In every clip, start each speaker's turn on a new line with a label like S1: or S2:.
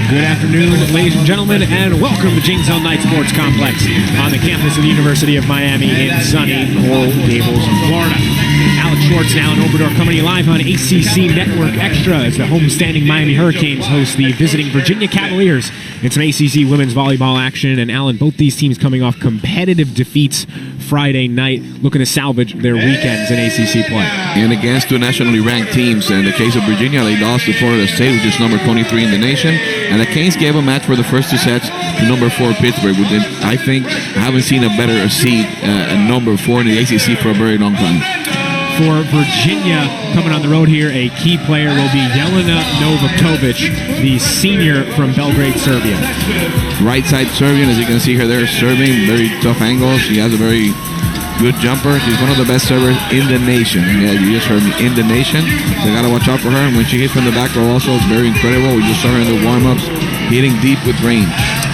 S1: Good afternoon, ladies and gentlemen, and welcome to Janesville Night Sports Complex on the campus of the University of Miami in sunny Coral Gables, Florida. Alex Schwartz and Alan Oberdorf coming to you live on ACC Network Extra as the homestanding Miami Hurricanes host the visiting Virginia Cavaliers in some ACC women's volleyball action. And Alan, both these teams coming off competitive defeats Friday night, looking to salvage their weekends in ACC play.
S2: And against two nationally ranked teams. In the case of Virginia, they lost to Florida State, which is number 23 in the nation. And the Canes gave a match for the first two sets to number 4 Pittsburgh, which I think I haven't seen a better seed at number 4 in the ACC for a very long time.
S1: For Virginia, coming on the road here, a key player will be Jelena Novakovic, the senior from Belgrade, Serbia.
S2: Right side Serbian, as you can see her there, serving, very tough angles. She has a very good jumper. She's one of the best servers in the nation. Yeah, you just heard me, in the nation. So got to watch out for her. And when she hits from the back row also, it's very incredible. We just saw her in the warm-ups, hitting deep with range.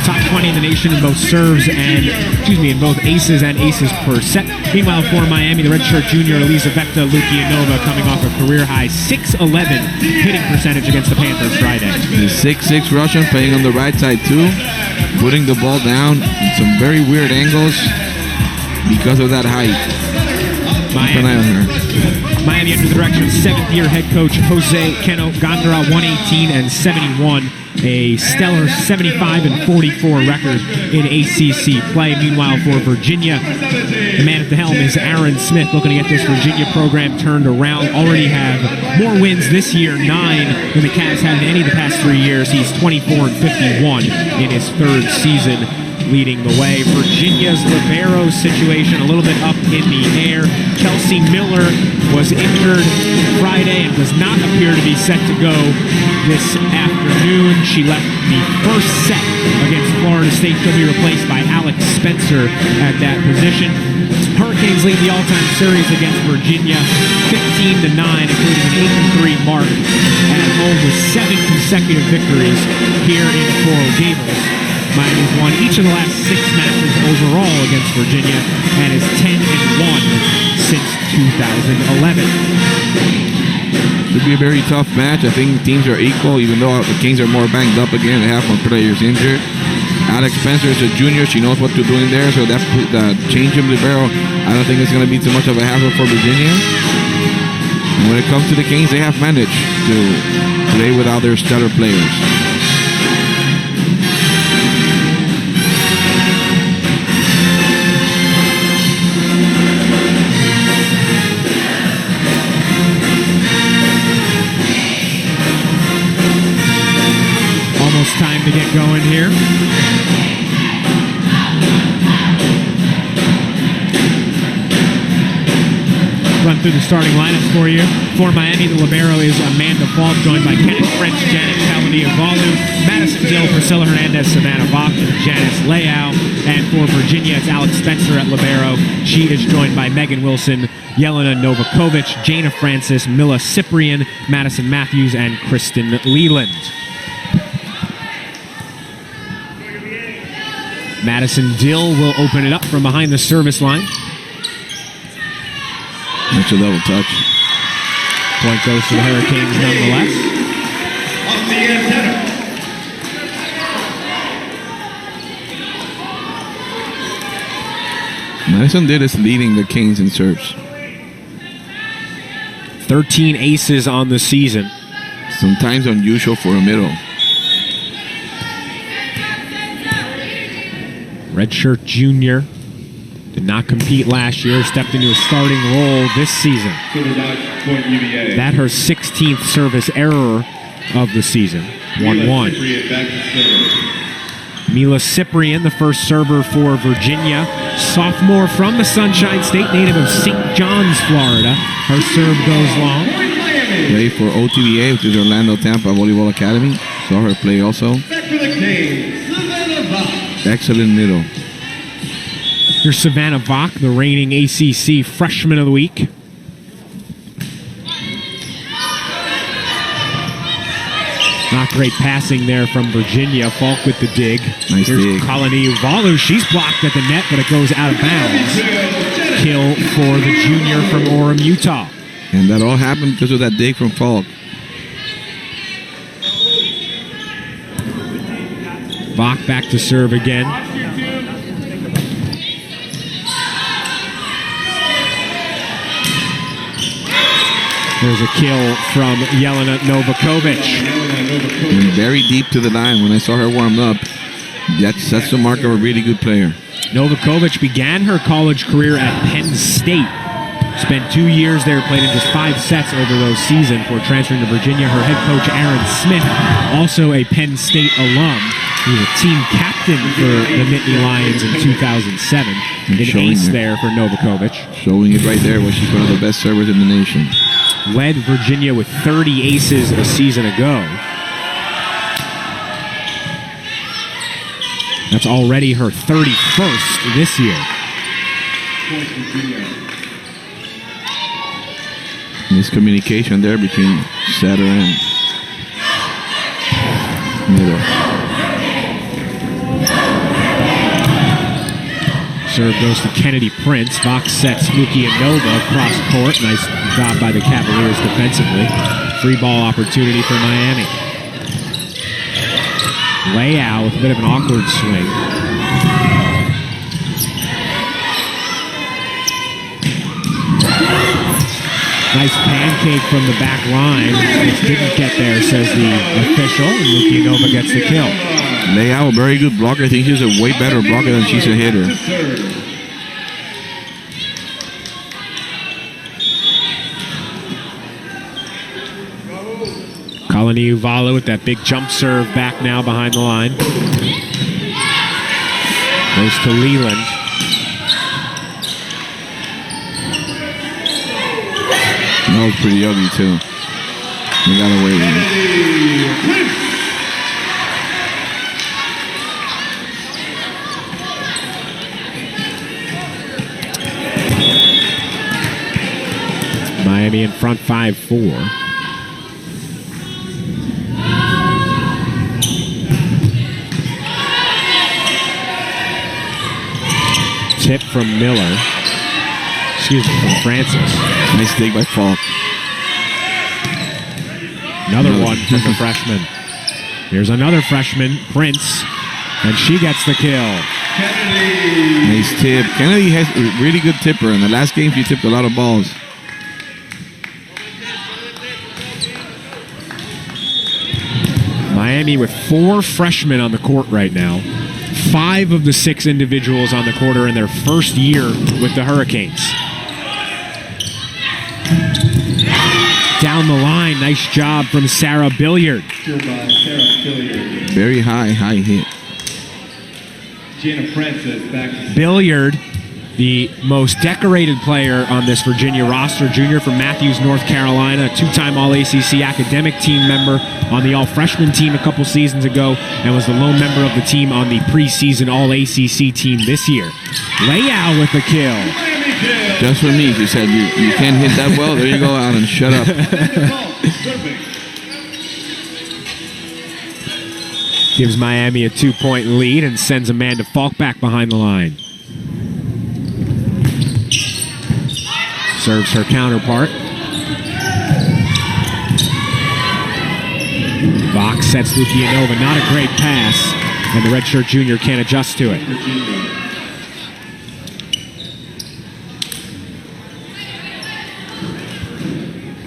S1: Top 20 in the nation in both serves and, in both aces and aces per set. Meanwhile, for Miami, the redshirt junior Elizaveta Lukianova coming off a career-high 6'11" hitting percentage against the Panthers Friday.
S2: The 6'6" Russian playing on the right side too, putting the ball down in some very weird angles because of that height. Keep an eye on her.
S1: Miami under the direction of seventh-year head coach Jose Keno Gondra, 118 and 71. A stellar 75-44 record in ACC play. Meanwhile, for Virginia, the man at the helm is Aaron Smith, looking to get this Virginia program turned around. Already have more wins this year, 9 than the Cavs had in any of the past 3 years. He's 24-51 in his third season, leading the way. Virginia's libero situation a little bit up in the air. Kelsey Miller was injured Friday and does not appear to be set to go this afternoon. She left the first set against Florida State. She'll be replaced by Alex Spencer at that position. Hurricanes lead the all-time series against Virginia 15-9, including an 8-3 mark at home with 7 consecutive victories here in Coral Gables. Miami's won each of the last 6 matches overall against Virginia and is 10-1 since 2011.
S2: Should be a very tough match. I think teams are equal, even though the Kings are more banged up again. They have more players injured. Alex Spencer is a junior. She knows what to do in there, so that change of libero, I don't think it's going to be too much of a hassle for Virginia. And when it comes to the Kings, they have managed to play without their stellar players.
S1: Time to get going here. Run through the starting lineups for you. For Miami, the libero is Amanda Falk, joined by Kenneth French, Janet Kalaniavoolu, Madison Dill, Priscilla Hernandez, Savannah Bach, and Janice Leao. And for Virginia, it's Alex Spencer at libero. She is joined by Megan Wilson, Jelena Novakovic, Jana Francis, Mila Cyprian, Madison Matthews, and Kristen Leland. Madison Dill will open it up from behind the service line.
S2: That's a double touch.
S1: Point goes to the Hurricanes nonetheless.
S3: Off the antenna.
S2: Madison Dill is leading the Kings in serves.
S1: 13 aces on the season.
S2: Sometimes unusual for a middle.
S1: Redshirt junior, did not compete last year, stepped into a starting role this season. That her 16th service error of the season. 1-1. Mila Cyprian, the first server for Virginia. Sophomore from the Sunshine State, native of St. John's, Florida. Her serve goes long.
S2: Play for OTVA, which is Orlando Tampa Volleyball Academy. Saw her play also. Excellent middle.
S1: Here's Savannah Bach, the reigning ACC Freshman of the Week. Not great passing there from Virginia. Falk with the dig.
S2: Nice
S1: Here's
S2: dig.
S1: Kalaniavoolu. She's blocked at the net, but it goes out of bounds. Kill for the junior from Orem, Utah.
S2: And that all happened because of that dig from Falk.
S1: Vach back to serve again. There's a kill from Jelena Novakovic.
S2: And very deep to the line. When I saw her warm up, that's the mark of a really good player.
S1: Novakovic began her college career at Penn State. Spent 2 years there, played in just 5 sets over those seasons before transferring to Virginia. Her head coach, Aaron Smith, also a Penn State alum. He was a team captain for the Nittany Lions in 2007. An ace there for Novakovic.
S2: Showing it right there, where she's one of the best servers in the nation.
S1: Led Virginia with 30 aces a season ago. That's already her 31st this year.
S2: Miscommunication there between setter and middle.
S1: Serve goes to Kennedy Prince. Vach sets Mukianova across court. Nice job by the Cavaliers defensively. Free ball opportunity for Miami. Leao with a bit of an awkward swing. Nice pancake from the back line, which didn't get there, says the official. And Mukianova gets the kill.
S2: Leao, a very good blocker. I think she's a way better blocker than she's a hitter.
S1: Kalani Uvala with that big jump serve back now behind the line. Goes to Leland.
S2: That was pretty ugly, too. They got away with it.
S1: Miami in front 5-4. Tip from Miller. Excuse me, from Francis.
S2: Nice dig by Falk.
S1: Another one from the freshman. Here's another freshman, Prince, and she gets the kill.
S3: Kennedy.
S2: Nice tip. Kennedy has a really good tipper. In the last game, she tipped a lot of balls.
S1: Miami with 4 freshmen on the court right now. 5 of the 6 individuals on the court are in their first year with the Hurricanes. Down the line, nice job from Sarah Billiard.
S2: Very high hit.
S3: Gina Francis back to
S1: Billiard, the most decorated player on this Virginia roster, junior from Matthews, North Carolina, 2-time All-ACC academic team member on the All-Freshman team a couple seasons ago, and was the lone member of the team on the preseason All-ACC team this year. Leao with the kill.
S2: Just for me, she said, you can't hit that well, there you go, Alan, shut up.
S1: Gives Miami a 2-point lead and sends Amanda Falk back behind the line. Serves her counterpart. Vach sets Lukianova. Not a great pass, and the redshirt junior can't adjust to it.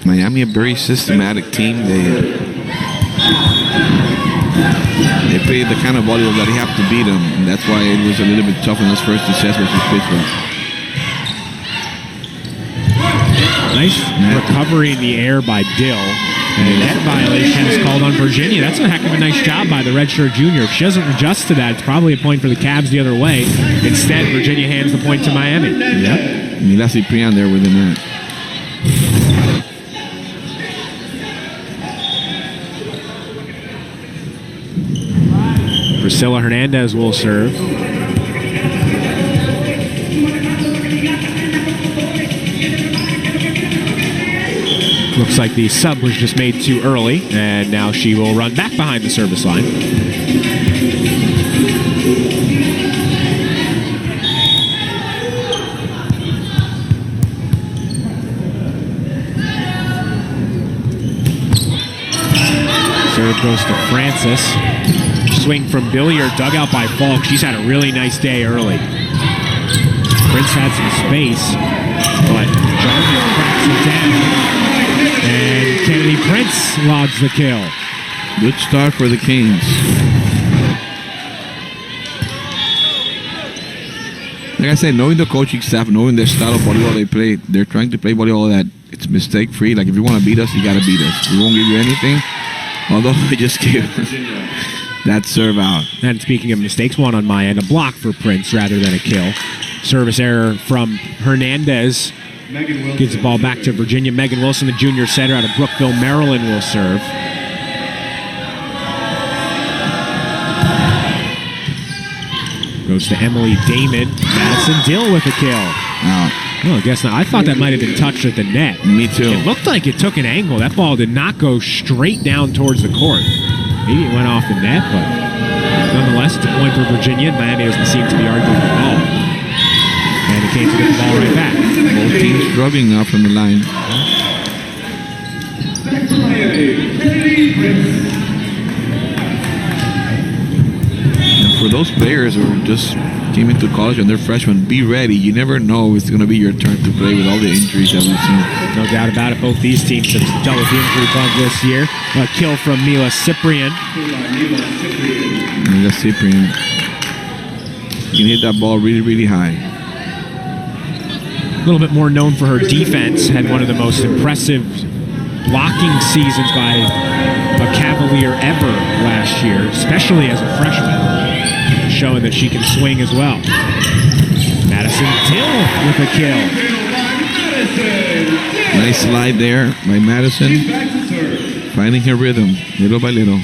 S2: Miami, a very systematic team. They played the kind of volleyball that they have to beat them, and that's why it was a little bit tough in this first success versus Pittsburgh.
S1: Nice recovery in the air by Dill. And that violation is called on Virginia. That's a heck of a nice job by the redshirt junior. If she doesn't adjust to that, it's probably a point for the Cavs the other way. Instead, Virginia hands the point to Miami.
S2: Yep. Mila Ciprian there with the net.
S1: Priscilla Hernandez will serve. Looks like the sub was just made too early, and now she will run back behind the service line. Serve goes to Francis. swing from Billiard, dug out by Falk. She's had a really nice day early. Prince had some space, but Jarvis cracks it down. And Kennedy Prince lodged the kill.
S2: Good start for the Canes. Like I said, knowing the coaching staff, knowing their style of volleyball they play, they're trying to play volleyball that it's mistake-free. Like, if you want to beat us, you got to beat us. We won't give you anything. Although we just gave that serve out.
S1: And speaking of mistakes, one on my end, a block for Prince rather than a kill. Service error from Hernandez. Gives the ball back to Virginia. Megan Wilson, the junior setter out of Brookville, Maryland, will serve. Goes to Emily Damon. Madison Dill with a kill. Oh, I guess not. I thought that might have been touched at the net.
S2: Me too.
S1: It looked like it took an angle. That ball did not go straight down towards the court. Maybe it went off the net, but nonetheless, it's a point for Virginia. Miami doesn't seem to be arguing at all. And the Canes get the ball right back.
S2: Both teams rubbing now from the line. And for those players who just came into college and they're freshmen, be ready. You never know if it's going to be your turn to play with all the injuries that we've seen.
S1: No doubt about it. Both these teams have dealt with the injury bug this year. A kill from Mila Cyprian.
S2: Mila Cyprian. You can hit that ball really, really high.
S1: A little bit more known for her defense. Had one of the most impressive blocking seasons by a Cavalier ever last year, especially as a freshman, showing that she can swing as well. Madison Dill with a kill.
S2: Nice slide there by Madison, finding her rhythm little by little.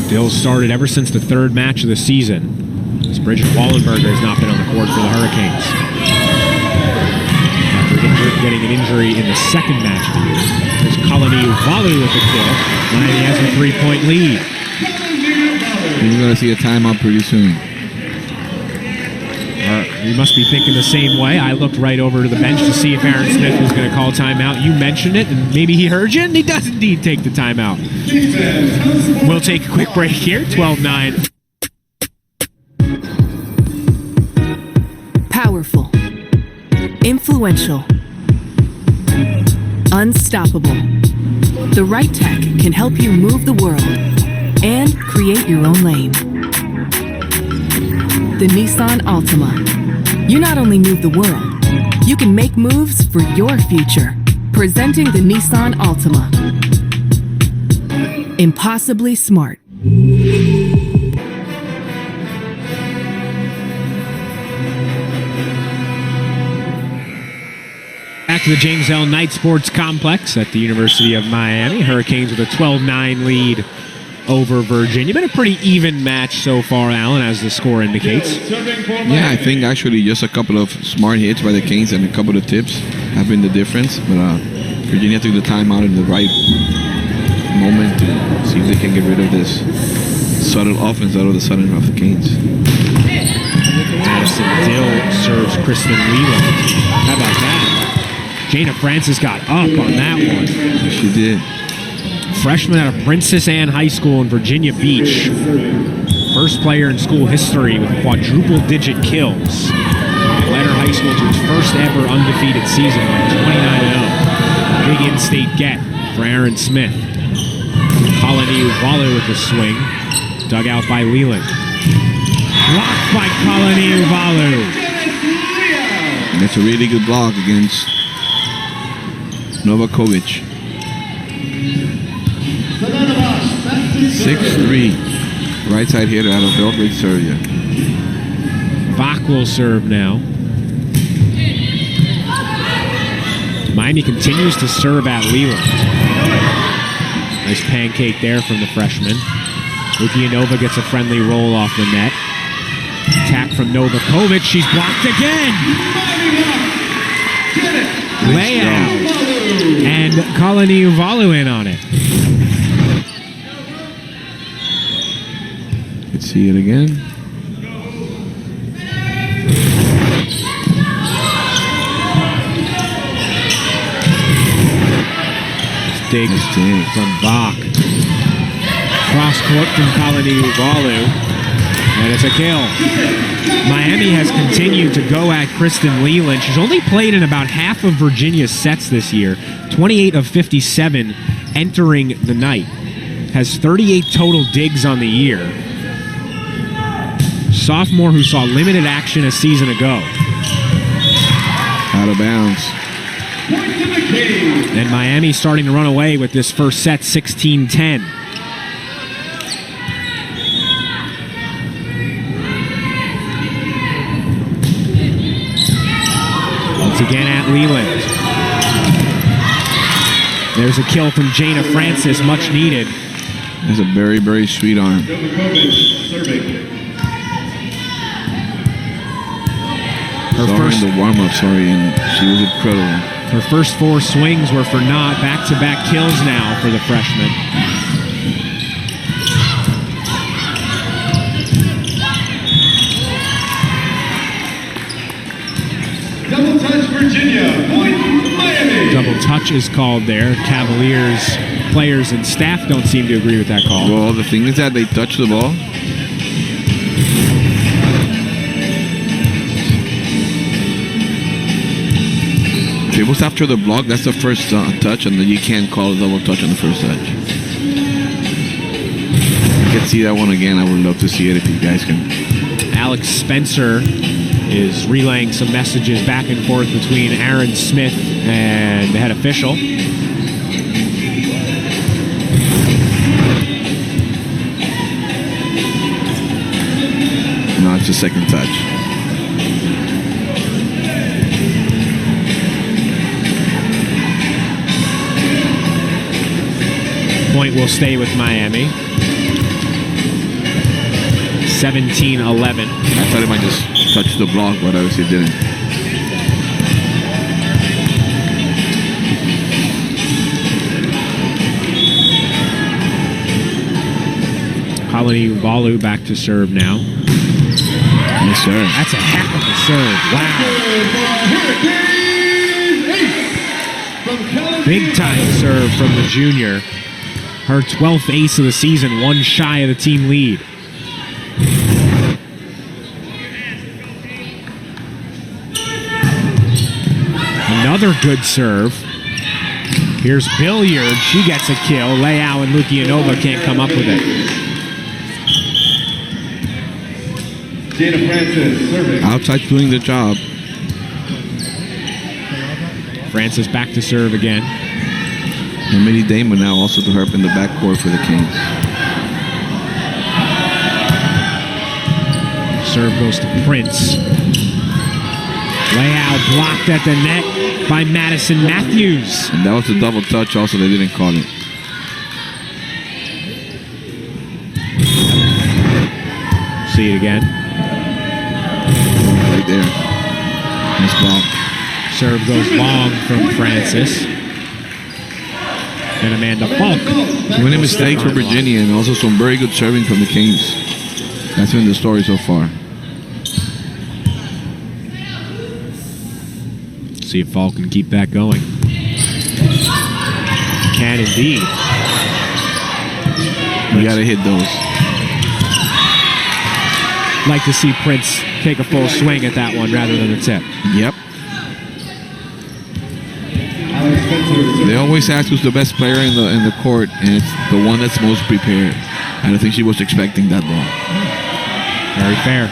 S1: Dill started ever since the third match of the season. Bridget Wallenberger has not been on the court for the Hurricanes. After getting an injury in the second match of the year. There's Kalani Uvalu with the kill. Miami has a 3-point lead.
S2: You're going to see a timeout pretty soon.
S1: You must be thinking the same way. I looked right over to the bench to see if Aaron Smith was going to call timeout. You mentioned it, and maybe he heard you, and he does indeed take the timeout. We'll take a quick break here. 12-9.
S4: Powerful, influential, unstoppable. The right tech can help you move the world and create your own lane. The Nissan Altima. You not only move the world, you can make moves for your future. Presenting the Nissan Altima. Impossibly smart.
S1: Back to the James L. Knight Sports Complex at the University of Miami. Hurricanes with a 12-9 lead over Virginia. Been a pretty even match so far, Alan, as the score indicates.
S2: Yeah, I think actually just a couple of smart hits by the Canes and a couple of tips have been the difference. But Virginia took the timeout in the right moment to see if they can get rid of this subtle offense out of the sudden of the Canes.
S1: Madison Dill serves Kristen Leland. How about that? Jana Francis got up on that one.
S2: She did.
S1: Freshman out of Princess Anne High School in Virginia Beach. First player in school history with quadruple-digit kills. Led her high school to its first ever undefeated season by 29-0. Big in-state get for Aaron Smith. Kalani Uvalu with the swing. Dug out by Leland. Blocked by Kalani Uvalu.
S2: And that's a really good block against Novakovic. 6'3", right side hitter out of Belgrade, Serbia.
S1: Bach will serve now. Miami continues to serve at Leland. Nice pancake there from the freshman. Lukianova gets a friendly roll off the net. Attack from Novakovic. She's blocked again. Layout. And Kalani Uvalu in on it.
S2: Let's see it again.
S1: dig
S2: Nice dig.
S1: from Bach. Cross court from Kalani Walu. And it's a kill. Miami has continued to go at Kristen Leland. She's only played in about half of Virginia's sets this year. 28 of 57 entering the night. Has 38 total digs on the year. Sophomore who saw limited action a season ago.
S2: Out of bounds.
S1: And Miami starting to run away with this first set, 16-10. Once again at Leland. There's a kill from Jana Francis, much needed.
S2: That's a very, very sweet arm.
S1: Her
S2: Saw her
S1: first,
S2: in the warm-up, and she was incredible.
S1: her first 4 swings were for naught. Back-to-back kills now for the freshman.
S3: Double touch Virginia. Point Miami.
S1: Double touch is called there. Cavaliers players and staff don't seem to agree with that call.
S2: Well, the thing is that they touch the ball. Dribbles after the block, that's the first touch, and then you can't call a double touch on the first touch. I can see that one again. I would love to see it if you guys can.
S1: Alex Spencer is relaying some messages back and forth between Aaron Smith and the head official.
S2: No, it's a second touch.
S1: Point will stay with Miami. 17-11.
S2: I thought it might just touch the block, but obviously it didn't.
S1: Kalani Walu back to serve now.
S2: Yes, sir.
S1: That's a heck of a serve. Wow. Big time serve from the junior. Her 12th ace of the season, one shy of the team lead. Another good serve. Here's Billiard. She gets a kill. Leao and Lukianova can't come up with it.
S3: Jana Francis serving.
S2: Outside's doing the job.
S1: Francis back to serve again.
S2: Emily Damon now also to help in the backcourt for the Kings.
S1: Serve goes to Prince. Leao blocked at the net by Madison Matthews.
S2: And that was a double touch also, they didn't call it.
S1: See it again.
S2: Right there. Nice ball.
S1: Serve goes long from Francis. And Amanda Falk.
S2: Too many mistakes for Virginia and also some very good serving from the Kings. That's been the story so far.
S1: See if Falk can keep that going. Can indeed.
S2: You gotta hit those.
S1: Like to see Prince take a full swing at that one rather than a tip.
S2: Yep.
S3: Alex Spencer serving.
S2: They always ask who's the best player in the court, and it's the one that's most prepared. And I think she was expecting that ball.
S1: Very fair.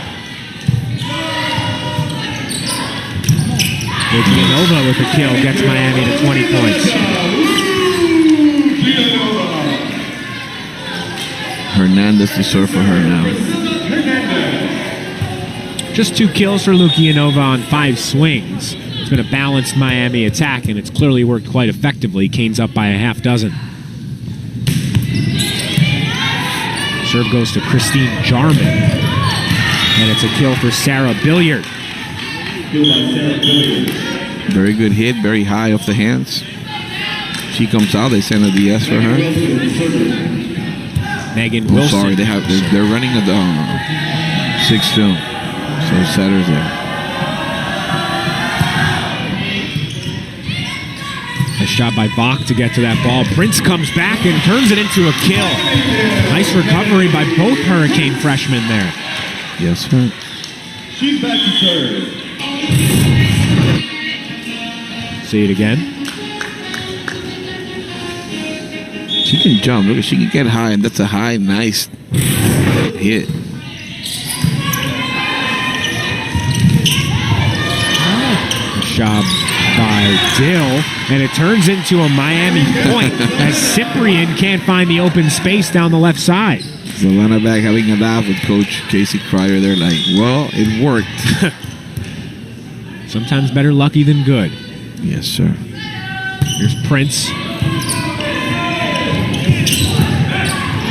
S1: Lukianova with the kill gets Miami to 20 points.
S2: Hernandez to serve for her now.
S1: Just 2 kills for Lukianova on 5 swings. It's been a balanced Miami attack, and it's clearly worked quite effectively. Canes up by a half dozen. Serve goes to Christine Jarman. And it's a kill for Sarah Billiard.
S2: Very good hit, very high off the hands. She comes out, they send a DS for her.
S1: Megan
S2: Oh,
S1: Wilson.
S2: sorry, they're running at the 6-2. So setters there.
S1: Nice job by Bach to get to that ball. Prince comes back and turns it into a kill. Nice recovery by both Hurricane freshmen there.
S2: Yes, sir.
S3: She's back to serve.
S1: See it again.
S2: She can jump. Look, she can get high, and that's a high, nice hit.
S1: Job by Dill, and it turns into a Miami point as Cyprian can't find the open space down the left side.
S2: Savannah back having a laugh with Coach Casey Cryer. They're like, well, it worked.
S1: Sometimes better lucky than good.
S2: Yes, sir.
S1: Here's Prince.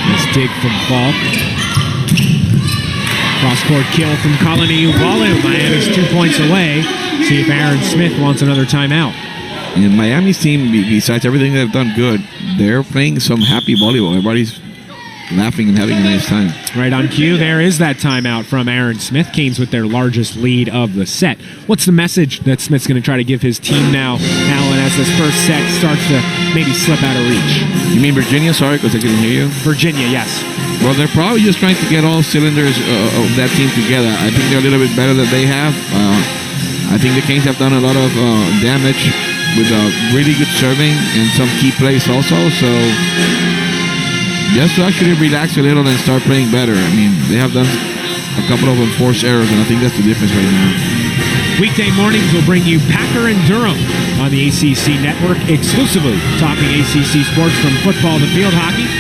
S1: Nice dig from Falk. Cross-court kill from Colony Uvalu. Miami's 2 points away. See if Aaron Smith wants another timeout.
S2: And Miami's team, besides everything they've done good, they're playing some happy volleyball. Everybody's laughing and having a nice time.
S1: Right on cue, there is that timeout from Aaron Smith. Canes with their largest lead of the set. What's the message that Smith's going to try to give his team now, Alan, as this first set starts to maybe slip out of reach?
S2: You mean Virginia? Sorry, because I couldn't hear you.
S1: Virginia, yes.
S2: Well, they're probably just trying to get all cylinders of that team together. I think they're a little bit better than they have. I think the Canes have done a lot of damage with really good serving and some key plays also. So just to actually relax a little and start playing better. I mean, they have done a couple of enforced errors, and I think that's the difference right now.
S1: Weekday mornings will bring you Packer and Durham on the ACC Network, exclusively talking ACC sports from football to field hockey.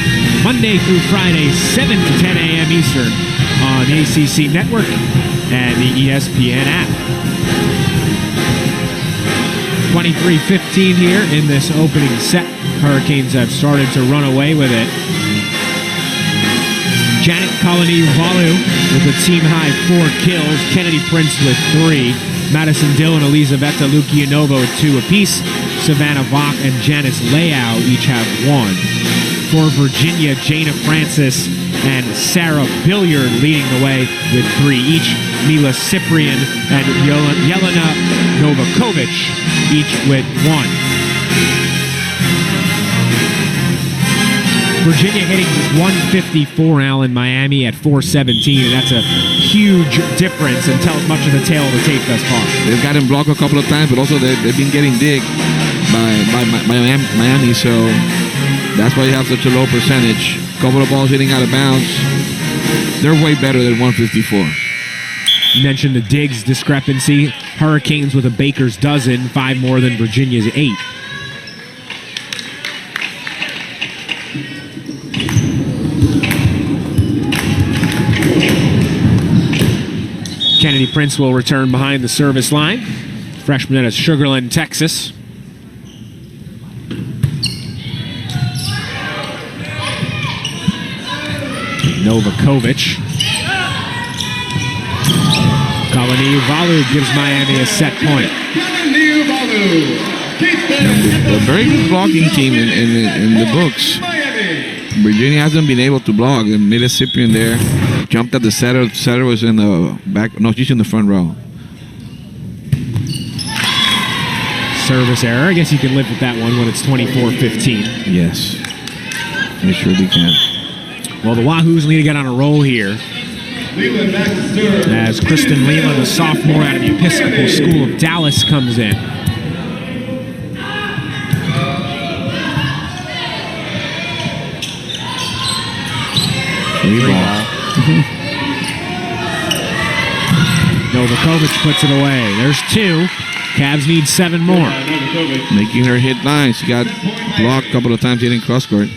S1: Monday through Friday, 7 to 10 a.m. Eastern on the ACC Network and the ESPN app. 23-15 here in this opening set. Hurricanes have started to run away with it. Janet Colony Valu with a team-high 4 kills. Kennedy Prince with 3. Madison Dill and Elizaveta Lukianova with 2 apiece. Savannah Bach and Janice Leao each have 1. For Virginia, Jana Francis and Sarah Billiard leading the way with 3 each. Mila Cyprian and Yelena Novakovic each with 1. Virginia hitting 154, Allen. Miami at 417, and that's a huge difference and tells much of the tale of the tape thus far.
S2: They've got him blocked a couple of times, but also they've been getting digged by Miami, so that's why you have such a low percentage. A couple of balls hitting out of bounds. They're way better than 154.
S1: You mentioned the Diggs discrepancy. Hurricanes with a baker's dozen, 5 more than Virginia's 8. Kennedy Prince will return behind the service line. Freshman out of Sugar Land, Texas. Novakovic. Colony Uvalu gives Miami a set point.
S2: A very good blocking team in the books. Virginia hasn't been able to block. And Mila Cyprian there jumped at the setter. The setter was in the back. No, she's in the front row.
S1: Service error. I guess you can live with that one when it's 24-15.
S2: Yes. You surely can.
S1: Well, the Wahoos need to get on a roll here. As Kristen Leland, the sophomore out of the Episcopal School of Dallas, comes in. Free ball. Novakovic puts it away. There's 2. Cavs need 7 more.
S2: Making her hit nice. She got blocked a couple of times hitting cross court.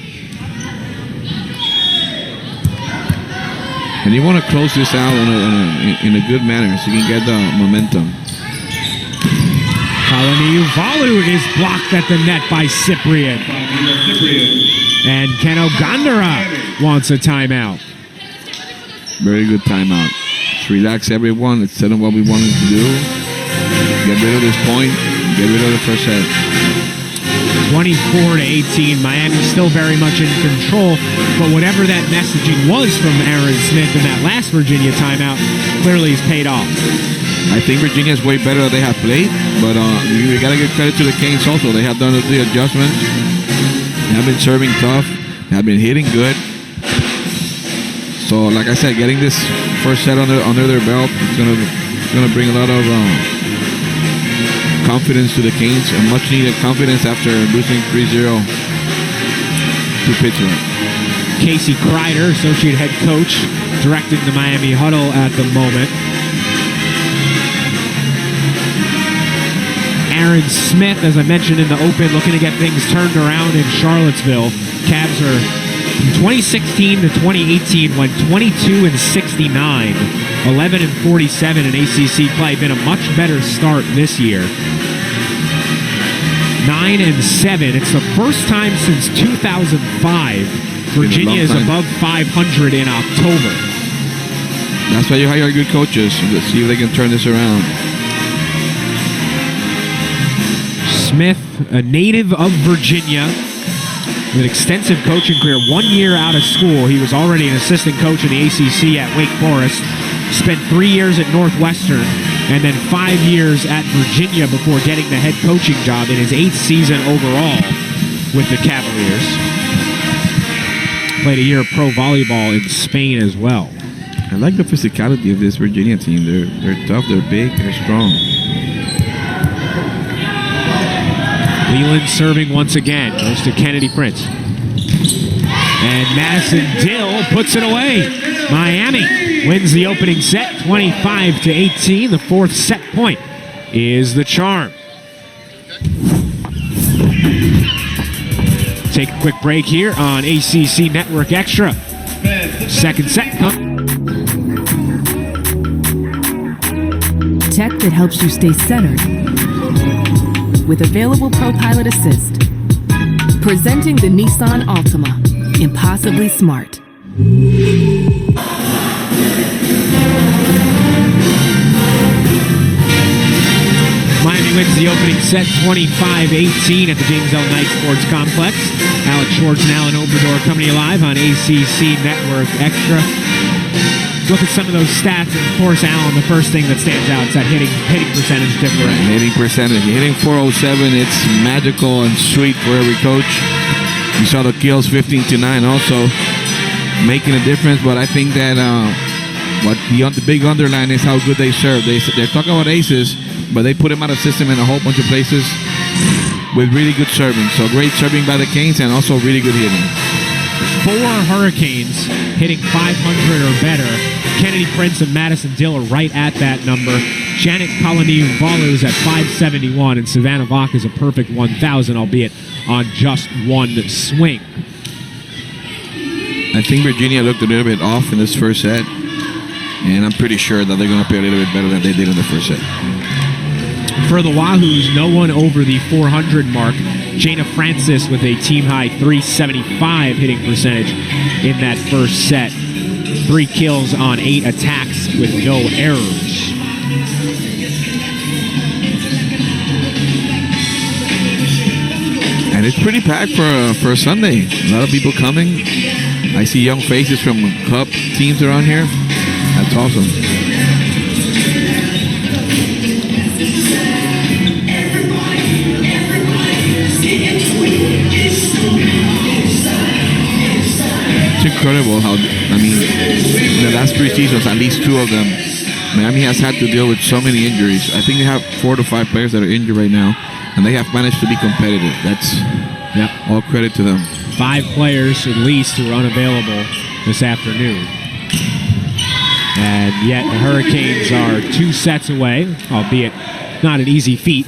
S2: And you want to close this out in a good manner so you can get the momentum.
S1: Colony Uvalu is blocked at the net by Cyprian. And Keno Gondara wants a timeout.
S2: Very good timeout. Let's relax everyone. Let's tell them what we wanted to do. Get rid of this point. Get rid of the first set.
S1: 24-18. Miami still very much in control, but whatever that messaging was from Aaron Smith in that last Virginia timeout clearly has paid off.
S2: I think Virginia's way better than they have played, but you got to give credit to the Canes also. They have done the adjustments. They have been serving tough. They have been hitting good. So, like I said, getting this first set under their belt is gonna bring a lot of confidence to the Canes, and much needed confidence after losing 3-0 to Pittsburgh.
S1: Casey Kreider, associate head coach, directing the Miami huddle at the moment. Aaron Smith, as I mentioned in the open, looking to get things turned around in Charlottesville. Cavs are from 2016 to 2018 went 22-69, 11-47 in ACC play. Been a much better start this year. 9-7. It's the first time since 2005 Virginia is above 500 in October.
S2: That's why you hire good coaches. Let's see if they can turn this around.
S1: Smith, a native of Virginia, with an extensive coaching career. 1 year out of school, he was already an assistant coach in the ACC at Wake Forest. Spent 3 years at Northwestern, and then 5 years at Virginia before getting the head coaching job in his 8th season overall with the Cavaliers. Played a year of pro volleyball in Spain as well.
S2: I like the physicality of this Virginia team. They're tough, they're big, they're strong.
S1: Leland serving once again. Goes to Kennedy Prince. And Madison Dill puts it away. Miami wins the opening set, 25-18. The fourth set point is the charm. Take a quick break here on ACC Network Extra. Second set.
S4: Tech that helps you stay centered with available ProPilot Assist. Presenting the Nissan Altima. Impossibly smart.
S1: Miami wins the opening set 25-18 at the James L. Knight Sports Complex. Alex Schwartz and Alan Obrador coming to you live on ACC Network Extra. Look at some of those stats, and of course, Alan, the first thing that stands out is that hitting percentage differential.
S2: Hitting percentage. Hitting 407, it's magical and sweet for every coach. You saw the kills 15-9 also making a difference, but I think that what the big underline is how good they serve. They're talking about aces, but they put them out of system in a whole bunch of places with really good serving. So great serving by the Canes and also really good hitting.
S1: 4 Hurricanes hitting 500 or better. Kennedy Prince and Madison Dill are right at that number. Janet Colony-Valu is at 571, and Savannah Vach is a perfect 1,000, albeit on just one swing.
S2: I think Virginia looked a little bit off in this first set, and I'm pretty sure that they're going to play a little bit better than they did in the first set.
S1: For the Wahoos, no one over the 400 mark. Jana Francis with a team-high 375 hitting percentage in that first set. 3 kills on 8 attacks with no errors.
S2: And it's pretty packed for a Sunday. A lot of people coming. I see young faces from Cup teams around here. That's awesome. It's incredible how, I mean, in the last 3 seasons, at least 2 of them, Miami has had to deal with so many injuries. I think they have 4 to 5 players that are injured right now, and they have managed to be competitive. That's all credit to them.
S1: 5 players at least who are unavailable this afternoon. And yet the Hurricanes are 2 sets away, albeit not an easy feat,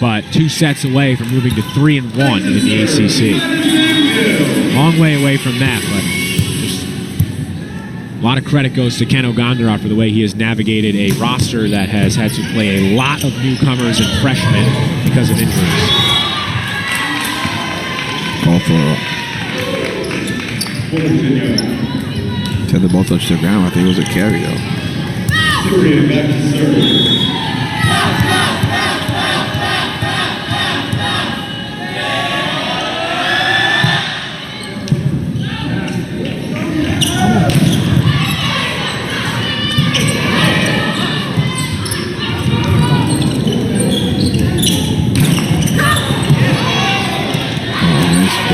S1: but 2 sets away from moving to 3-1 in the ACC. Long way away from that, but just a lot of credit goes to Ken Ogondara for the way he has navigated a roster that has had to play a lot of newcomers and freshmen because of injuries.
S2: Call for said the ball touched the ground. I think it was a carry though.
S3: Back to serve.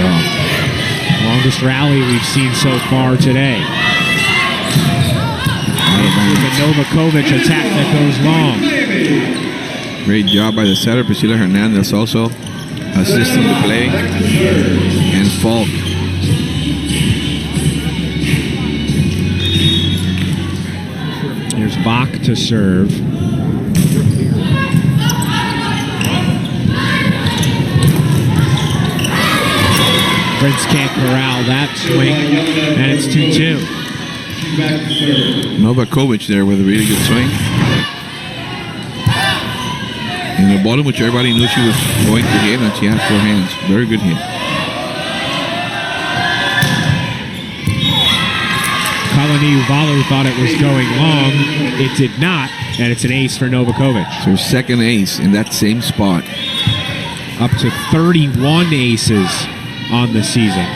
S2: job.
S1: Longest rally we've seen so far today. The Novakovic attack that goes long.
S2: Great job by the setter, Priscilla Hernandez, also assisting the play. And Falk.
S1: Here's Bach to serve. Prince can't corral that swing, and it's 2-2.
S2: Novakovic there with a really good swing. In the bottom, which everybody knew she was going to hit, and she had 4 hands. Very good hit.
S1: Kalani Uvalu thought it was going long. It did not, and it's an ace for Novakovic.
S2: It's her second ace in that same spot.
S1: Up to 31 aces on the season.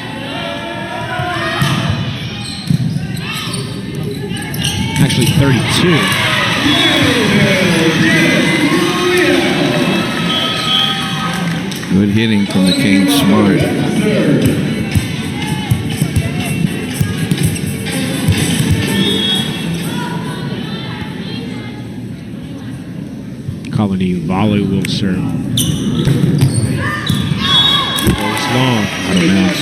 S1: Actually, 32.
S2: Good hitting from the Kane Smart.
S1: Kalani Uvalu will serve. Goes long.
S2: Out of bounds.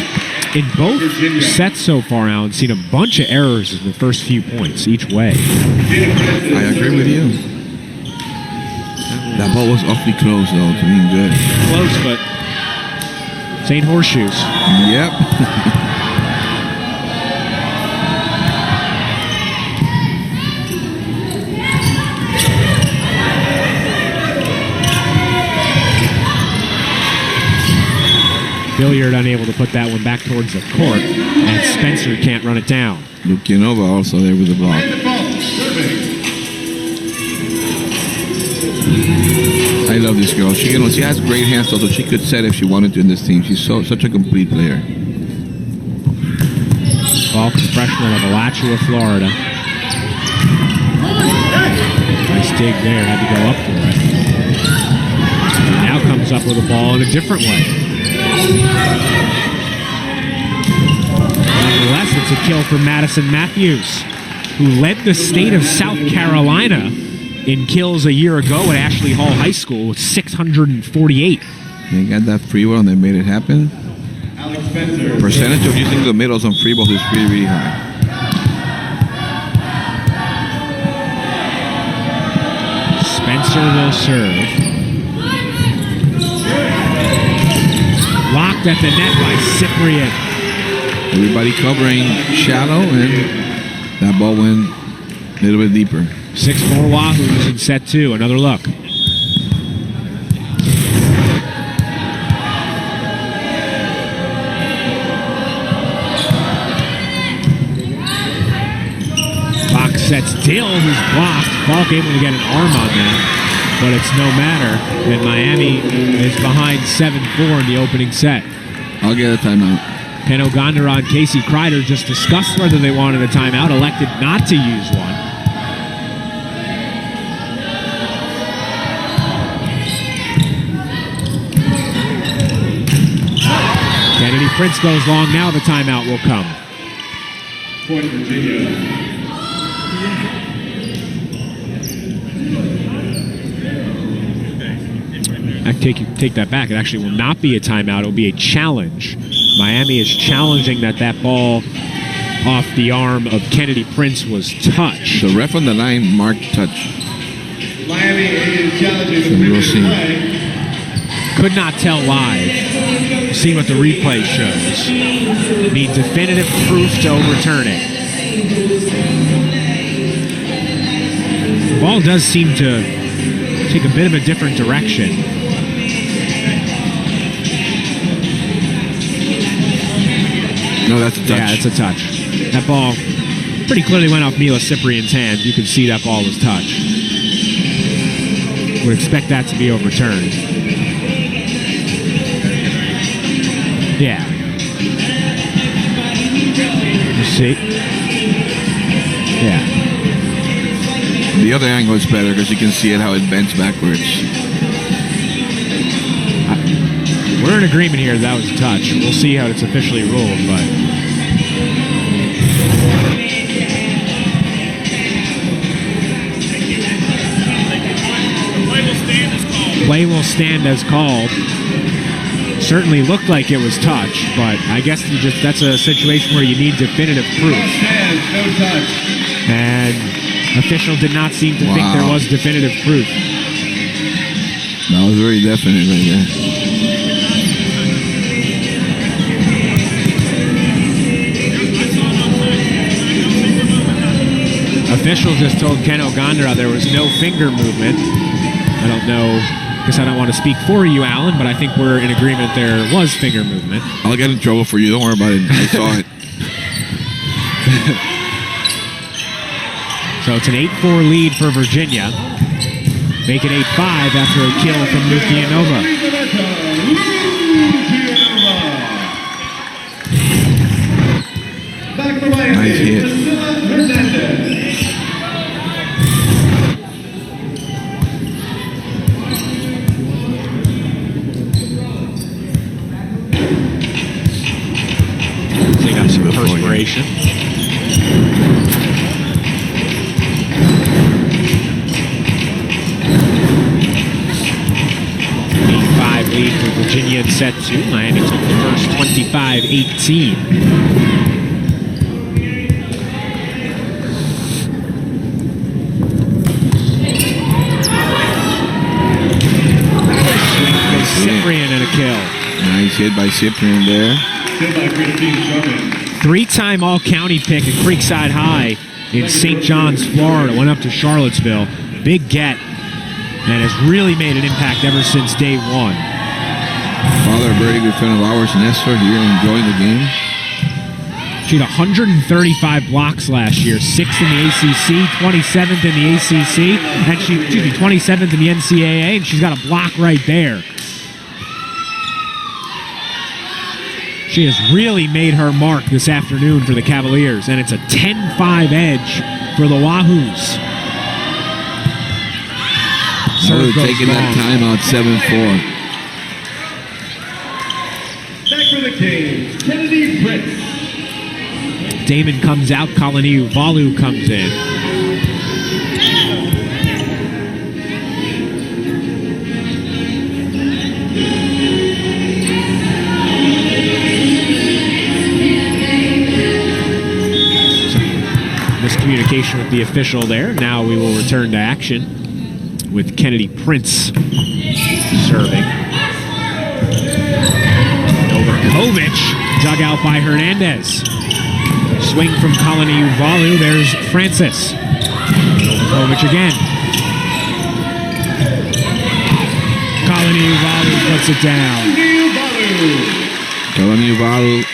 S1: In both sets so far, Alan, seen a bunch of errors in the first few points each way.
S2: I agree with you. That ball was awfully close, though, to being good.
S1: Close, but St. Horseshoes.
S2: Yep.
S1: Billiard unable to put that one back towards the court, and Spencer can't run it down.
S2: Lukianova also there with the block. I love this girl. She has great hands, although she could set if she wanted to in this team. She's such a complete player.
S1: Falk, freshman of Alachua, Florida. Nice dig there, had to go up for it. And now comes up with a ball in a different way. Nonetheless, it's a kill for Madison Matthews, who led the state of South Carolina in kills a year ago at Ashley Hall High School with 648.
S2: They got that free ball and they made it happen. Percentage of using the middles on free balls is really, really high.
S1: Spencer will serve. Locked at the net by Cyprian.
S2: Everybody covering shallow, and that ball went a little bit deeper.
S1: 6-4 Wahoos in set 2. Another look. Box sets Dill, who's blocked. Falk able to get an arm on that, but it's no matter. And Miami is behind 7-4 in the opening set.
S2: I'll get a timeout.
S1: Peno Gondara and Casey Kreider just discussed whether they wanted a timeout, elected not to use one. Kennedy Prince goes long. Now the timeout will come.
S3: Point Virginia.
S1: I take that back. It actually will not be a timeout. It will be a challenge. Miami is challenging that ball off the arm of Kennedy Prince was touched.
S2: The ref on the line marked touch.
S3: Miami is challenging
S2: So we'll see.
S1: Could not tell live. See what the replay shows. Need definitive proof to overturn it. The ball does seem to take a bit of a different direction.
S2: No, that's a touch.
S1: Yeah, it's a touch. That ball pretty clearly went off Mila Cyprian's hand. You can see that ball was touched. Would expect that to be overturned. Yeah. You see? Yeah.
S2: The other angle is better because you can see it how it bends backwards.
S1: We're in agreement here that was a touch. We'll see how it's officially ruled, but... Play will stand as called. Certainly looked like it was touch, but I guess that's a situation where you need definitive proof.
S3: No touch.
S1: And official did not seem to think there was definitive proof.
S2: That was very definite right there.
S1: Official just told Ken Ogandra there was no finger movement. I don't know, because I don't want to speak for you, Alan, but I think we're in agreement there was finger movement.
S2: I'll get in trouble for you. Don't worry about it. I saw it.
S1: So it's an 8-4 lead for Virginia. Make it 8-5 after a kill from Lukianova.
S2: Nice hit.
S1: Clean up some perspiration. Lead for Virginia in set 2. Miami took the first 25-18. Cyprian and a kill.
S2: Nice hit by Cyprian there.
S1: Three-time All-County pick at Creekside High in St. John's, Florida. Went up to Charlottesville. Big get. And has really made an impact ever since day one.
S2: Father, a very good friend of ours, Nestor, here enjoying the game.
S1: She had 135 blocks last year, 6th in the ACC, 27th in the ACC, and 27th in the NCAA, and she's got a block right there. She has really made her mark this afternoon for the Cavaliers, and it's a 10-5 edge for the Wahoos.
S2: So they're taking that timeout 7-4.
S3: Back for the Kings, Kennedy Prince.
S1: Damon comes out, Kalani Uvalu comes in. Miscommunication with the official there. Now we will return to action with Kennedy Prince serving. Novakovic dug out by Hernandez. Swing from Kalani Uvalu. There's Francis. Novakovic again. Kalani Uvalu puts it down.
S2: Kalani Uvalu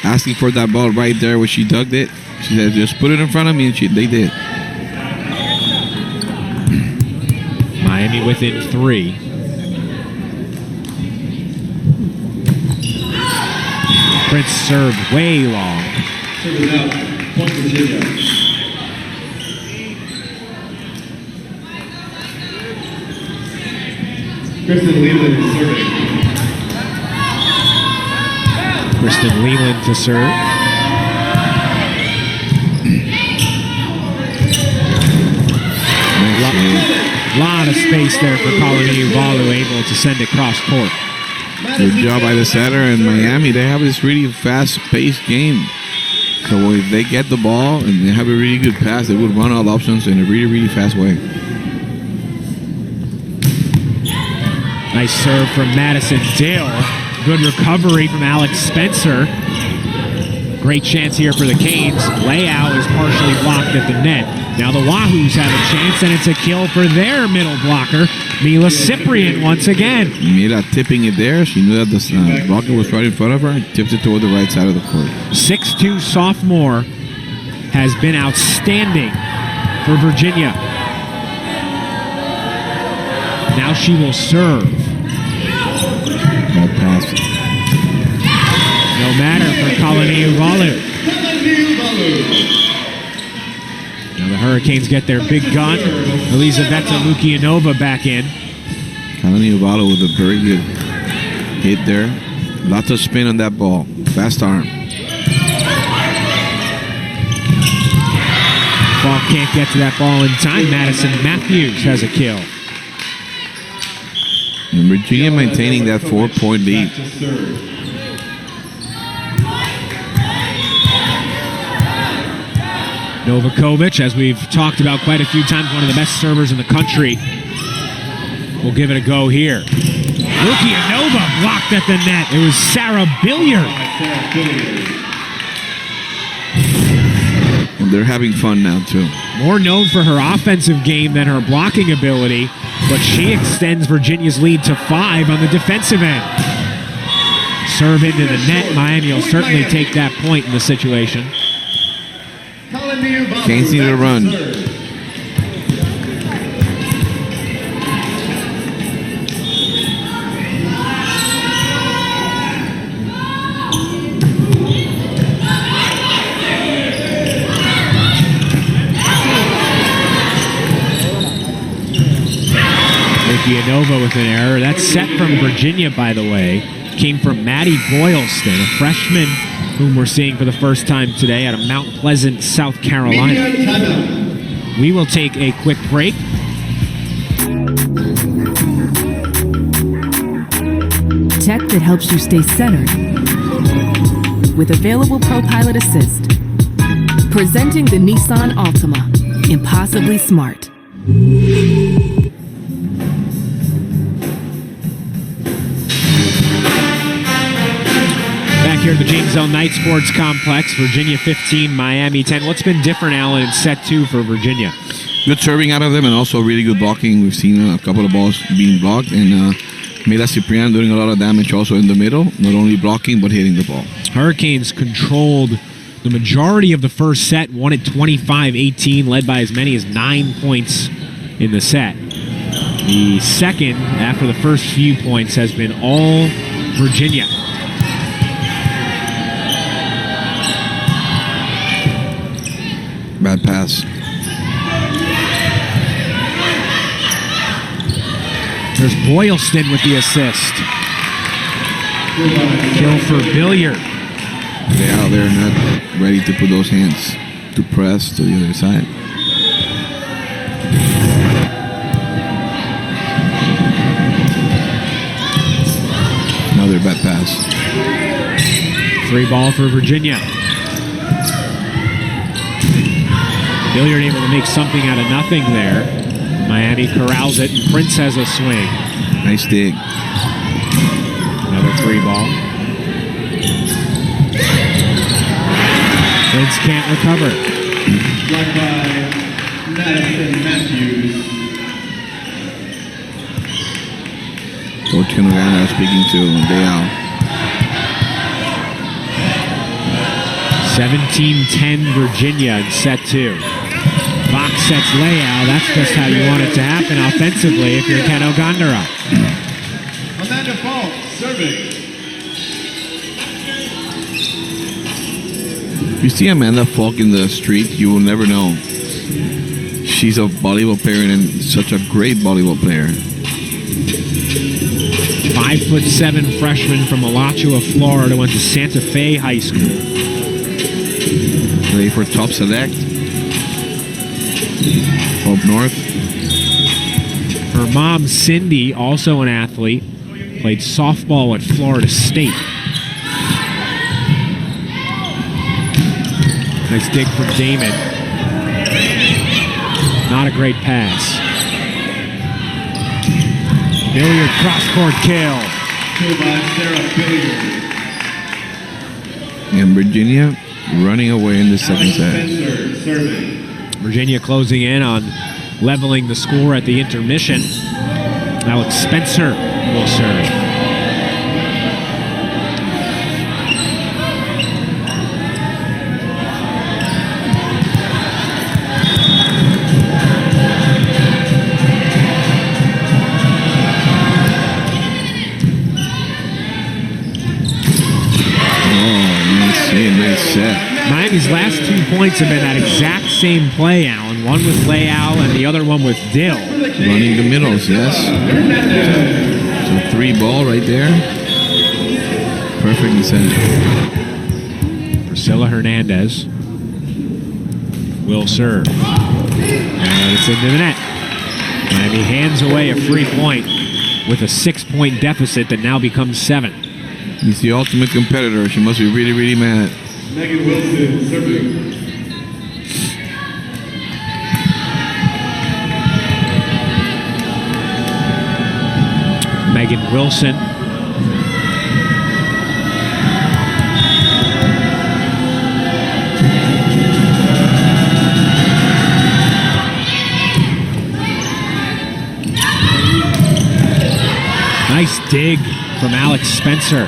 S2: asking for that ball right there where she dug it. She said, just put it in front of me, and they did.
S1: Miami within 3. Prince served way long.
S3: Service out. Point Virginia. Kristen Leland serving.
S1: Kristen Leland to serve. Lot of space there for Kalani Uvalu, able to send it cross court.
S2: Good job by the setter in Miami. They have this really fast-paced game. So if they get the ball and they have a really good pass, they would run all options in a really, really fast way.
S1: Nice serve from Madison Dill. Good recovery from Alex Spencer. Great chance here for the Canes. Layout is partially blocked at the net. Now the Wahoos have a chance, and it's a kill for their middle blocker, Mila Cyprian, once again.
S2: Mila tipping it there. She knew that the blocker was right in front of her and tipped it toward the right side of the court.
S1: 6'2" sophomore has been outstanding for Virginia. Now she will serve.
S2: Bad pass.
S1: No matter for Kalani Uvalu. Now the Hurricanes get their big gun. Elizaveta Lukianova back in.
S2: Kalani Uvalu with a very good Hit there. Lots of spin on that ball. Fast arm.
S1: Ball can't get to that ball in time. Madison Matthews has a kill.
S2: And Virginia maintaining that 4-point lead.
S1: Novakovic, as we've talked about quite a few times, one of the best servers in the country. We'll give it a go here. Lukianova blocked at the net. It was Sarah Billiard.
S2: And they're having fun now, too.
S1: More known for her offensive game than her blocking ability, but she extends Virginia's lead to 5 on the defensive end. Serve into the net. Miami will certainly take that point in the situation.
S2: Canes need to run.
S1: Lukianova with an error. That set from Virginia, by the way, came from Maddie Boylston, a freshman whom we're seeing for the first time today out of Mount Pleasant, South Carolina. We will take a quick break.
S4: Tech that helps you stay centered with available ProPilot Assist. Presenting the Nissan Altima. Impossibly smart.
S1: Back here at the James L. Knight Sports Complex, Virginia 15, Miami 10. What's been different, Alan, in set 2 for Virginia?
S2: Good serving out of them and also really good blocking. We've seen a couple of balls being blocked, and Mela Ciprian doing a lot of damage also in the middle, not only blocking but hitting the ball.
S1: Hurricanes controlled the majority of the first set, won at 25-18, led by as many as 9 points in the set. The second, after the first few points, has been all Virginia.
S2: Bad pass.
S1: There's Boylston with the assist. Kill for Billiard.
S2: They're out there not ready to put those hands to press to the other side. Another bad pass.
S1: 3 ball for Virginia. Billiard able to make something out of nothing there. Miami corrals it, and Prince has a swing.
S2: Nice dig.
S1: Another 3 ball. Prince can't recover.
S3: Struck by Madison Matthews.
S2: Coach Canogana speaking to Leal.
S1: 17-10 Virginia in set 2. Box sets Leal. That's just how you want it to happen offensively if you're Ken Ogandara.
S3: Amanda Falk serving.
S2: If you see Amanda Falk in the street, you will never know. She's a volleyball player and such a great volleyball player.
S1: 5'7" freshman from Alachua, Florida, went to Santa Fe High School.
S2: Play for Top Select. Up north.
S1: Her mom, Cindy, also an athlete, played softball at Florida State. Nice dig from Damon. Not a great pass. Billiard cross-court kill.
S3: Kill by Sarah Billiard.
S2: And Virginia running away in the second set.
S3: Spencer serving.
S1: Virginia closing in on leveling the score at the intermission. Alex Spencer will serve.
S2: Nice set.
S1: Miami's last 2 points have been that exact same play, Alan. One with Leal and the other one with Dill.
S2: Running the middles, yes. So 3 ball right there. perfectly said.
S1: Priscilla Hernandez will serve. And it's into the net. Miami hands away a free point with a 6-point deficit that now becomes 7.
S2: He's the ultimate competitor. She must be really, really mad.
S3: Megan Wilson serving.
S1: Megan Wilson. Nice dig from Alex Spencer.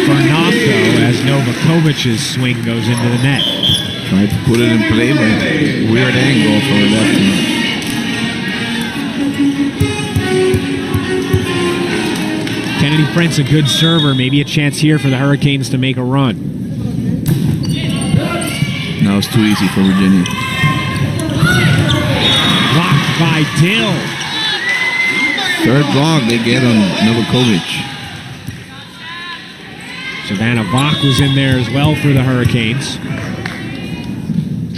S1: Bernard, though, as Novakovic's swing goes into the net.
S2: Tried to put it in play, but weird angle for that team.
S1: Kennedy Prince, a good server. Maybe a chance here for the Hurricanes to make a run.
S2: No, it's too easy for Virginia.
S1: Blocked by Dill.
S2: Third block they get on Novakovic.
S1: Savannah Vach was in there as well for the Hurricanes.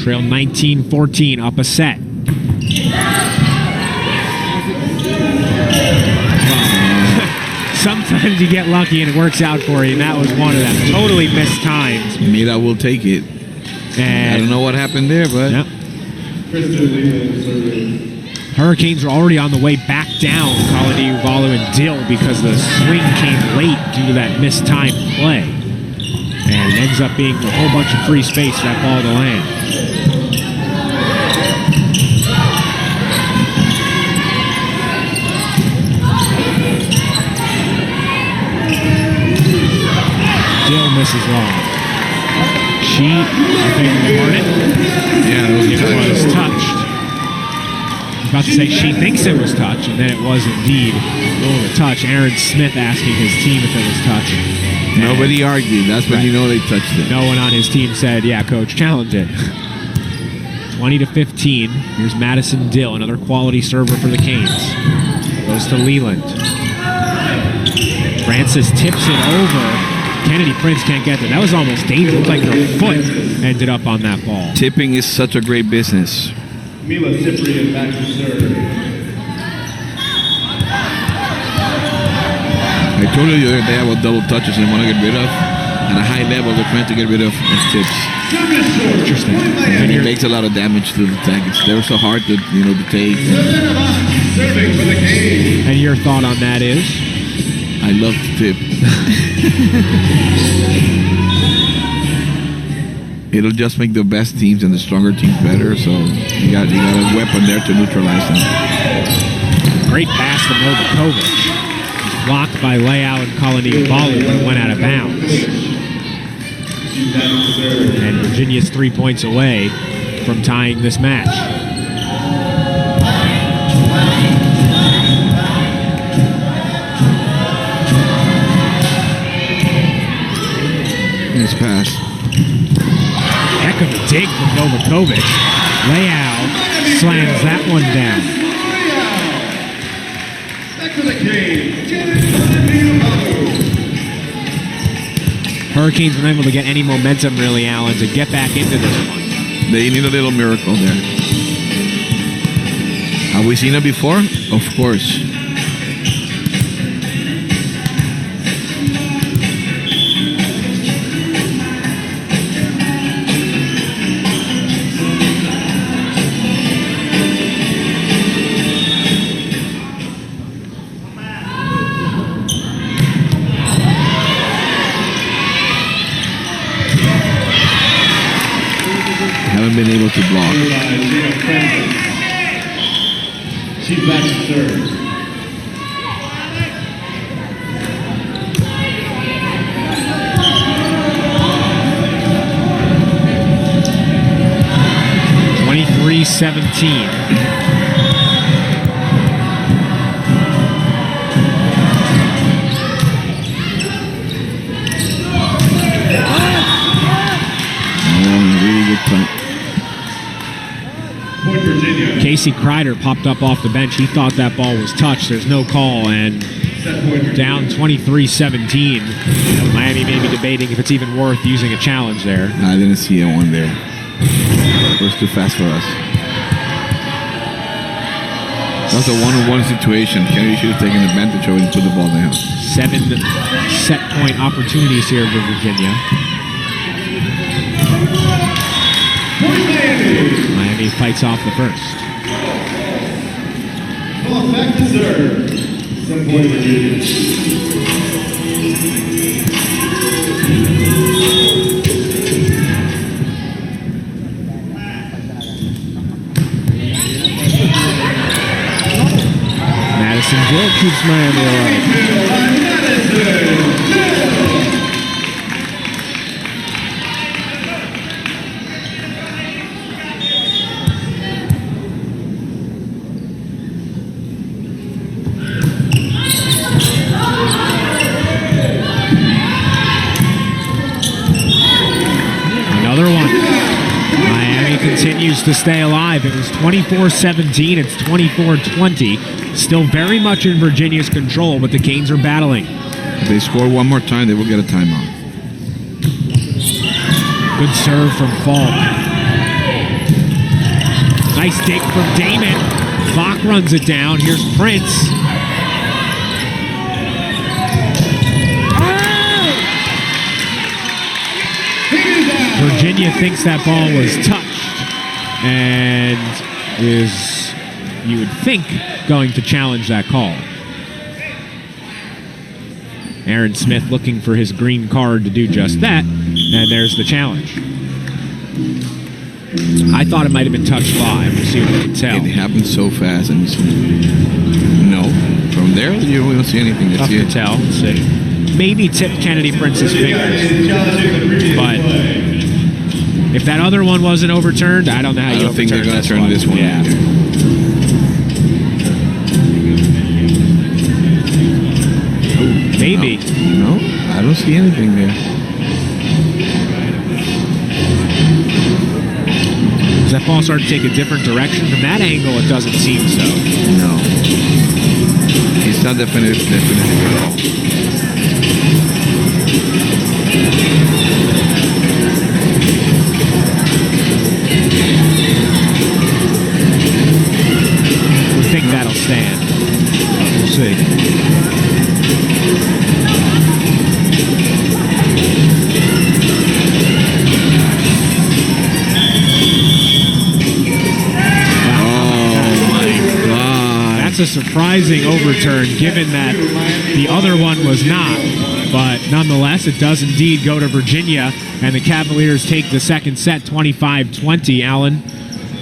S1: Trail 19-14, up a set. Sometimes you get lucky and it works out for you, and that was one of them. Totally missed times.
S2: Mira will take it.
S1: And
S2: I don't know what happened there, but
S1: yep.
S3: Kristen Leland serving.
S1: Hurricanes are already on the way back down, Colony, Uvalu, and Dill, because the swing came late due to that mistimed play. And it ends up being a whole bunch of free space for that ball to land. Dill misses long. She, I think, heard it.
S2: yeah,
S1: It was touched. I was about to say she thinks it was touch, and then it was indeed a touch. Aaron Smith asking his team if it was touch.
S2: Nobody argued. That's when you know they touched it.
S1: No one on his team said, "Yeah, coach, challenge it." 20-15. Here's Madison Dill, another quality server for the Canes. Goes to Leland. Francis tips it over. Kennedy Prince can't get there. That was almost dangerous. It looked like her foot ended up on that ball.
S2: Tipping is such a great business.
S3: Mila Cyprian back to serve.
S2: I told you the other day about double touches they want to get rid of. At a high level, they're trying to get rid of tips.
S1: Interesting.
S2: And it makes a lot of damage to the tank. They're so hard to to take.
S3: Serving for the Canes.
S1: And your thought on that is?
S2: I love to tip. It'll just make the best teams and the stronger teams better. So you got a weapon there to neutralize them.
S1: Great pass from Novakovic. Blocked by Leao and Colony Balu, but went out of bounds. And Virginia's 3 points away from tying this match.
S2: Nice pass.
S1: Heck of a dig from Novakovic. Leao slams that one down.
S3: Back to the Canes.
S1: Hurricanes were unable to get any momentum, really, Allen, to get back into this one.
S2: They need a little miracle there. Have we seen it before? Of course. Haven't been able to block.
S3: She's back to serve.
S1: (23-17).
S2: Really good punt.
S3: Point Virginia.
S1: Casey Kreider popped up off the bench. He thought that ball was touched. There's no call, and
S3: Set point.
S1: Down 23-17. Miami may be debating if it's even worth using a challenge there.
S2: I didn't see one there. It was too fast for us. That's a one-on-one situation. Kennedy should have taken advantage of it and put the ball down.
S1: 7 set point opportunities here for Virginia. Miami fights off the first.
S3: Ball back to serve. Set point Virginia.
S1: Madison Gill keeps Miami alive. Another one. Miami continues to stay alive. It was 24-17. It's 24-20. Still very much in Virginia's control, but the Canes are battling.
S2: If they score one more time, they will get a timeout.
S1: Good serve from Falk. Nice dig from Damon. Bach runs it down. Here's Prince. Virginia thinks that ball was touched and is, you would think, going to challenge that call. Aaron Smith looking for his green card to do just that, and there's the challenge. I thought it might have been touched live. We'll see what we can tell.
S2: It happened so fast. And no. From there, you won't see anything.
S1: Tough to tell. Let's see. Maybe tipped Kennedy Prince's fingers. But if that other one wasn't overturned, I don't know how you
S2: don't think they're going to turn
S1: one.
S2: this one.
S1: Yeah. Maybe.
S2: No, I don't see anything there.
S1: Does that ball start to take a different direction? From that angle, it doesn't seem so.
S2: No. It's not definitive at all.
S1: I think that'll stand. We'll see. That's a surprising overturn, given that the other one was not. But nonetheless, it does indeed go to Virginia, and the Cavaliers take the second set 25-20. Alan,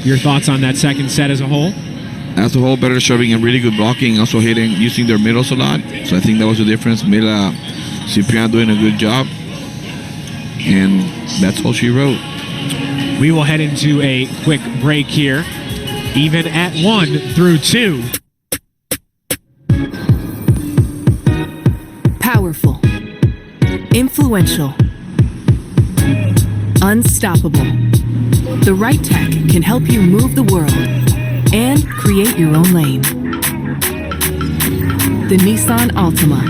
S1: your thoughts on that second set as a whole?
S2: As a whole, better serving and really good blocking, also using their middles a lot. So I think that was the difference. Mila Ciprian doing a good job. And that's all she wrote.
S1: We will head into a quick break here. Even at 1 through 2.
S4: Powerful, influential, unstoppable. The right tech can help you move the world and create your own lane. The Nissan Altima.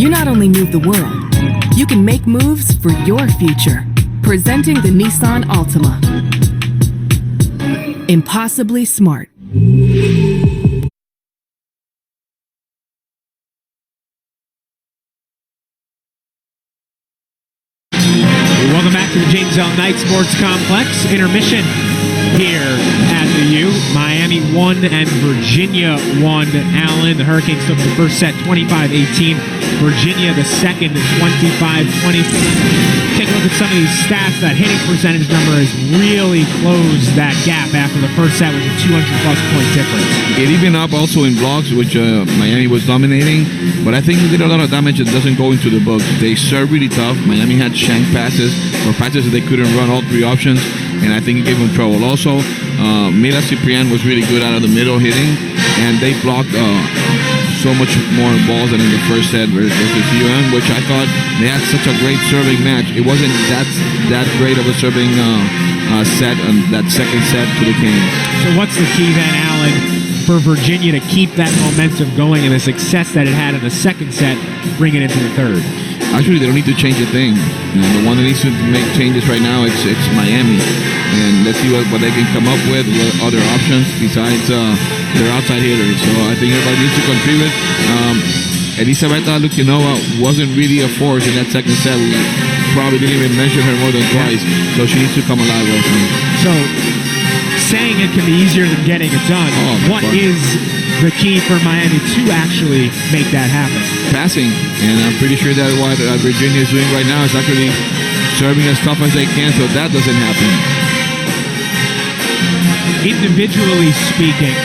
S4: You not only move the world, you can make moves for your future. Presenting the Nissan Altima. Impossibly smart.
S1: Welcome back to the James L. Knight Sports Complex. Intermission here at the U. Miami 1 and Virginia 1. Allen, the Hurricanes took the first set 25-18. Virginia the second 25-20. Take a look at some of these stats. That hitting percentage number has really closed that gap after the first set with a 200-plus point difference.
S2: It even up also in blocks, which Miami was dominating. But I think they did a lot of damage that doesn't go into the books. They serve really tough. Miami had shank passes or passes that they couldn't run all three options, and I think it gave them trouble. Also, Mila Ciprian was really good out of the middle hitting, and they blocked so much more balls than in the first set versus UM, which I thought they had such a great serving match. It wasn't that great of a serving set on that second set to the Canes.
S1: So what's the key then, Allen, for Virginia to keep that momentum going and the success that it had in the second set, bring it into the third?
S2: Actually, they don't need to change a thing. The one that needs to make changes right now, it's Miami. And let's see what they can come up with other options besides their outside hitters. So I think everybody needs to contribute. Elisabetta Lukinova wasn't really a force in that second set. We probably didn't even mention her more than twice. So she needs to come alive also.
S1: So saying it can be easier than getting it done. What is the key for Miami to actually make that happen?
S2: Passing, and I'm pretty sure that what Virginia is doing right now is actually serving as tough as they can, so that doesn't happen. Individually
S1: speaking,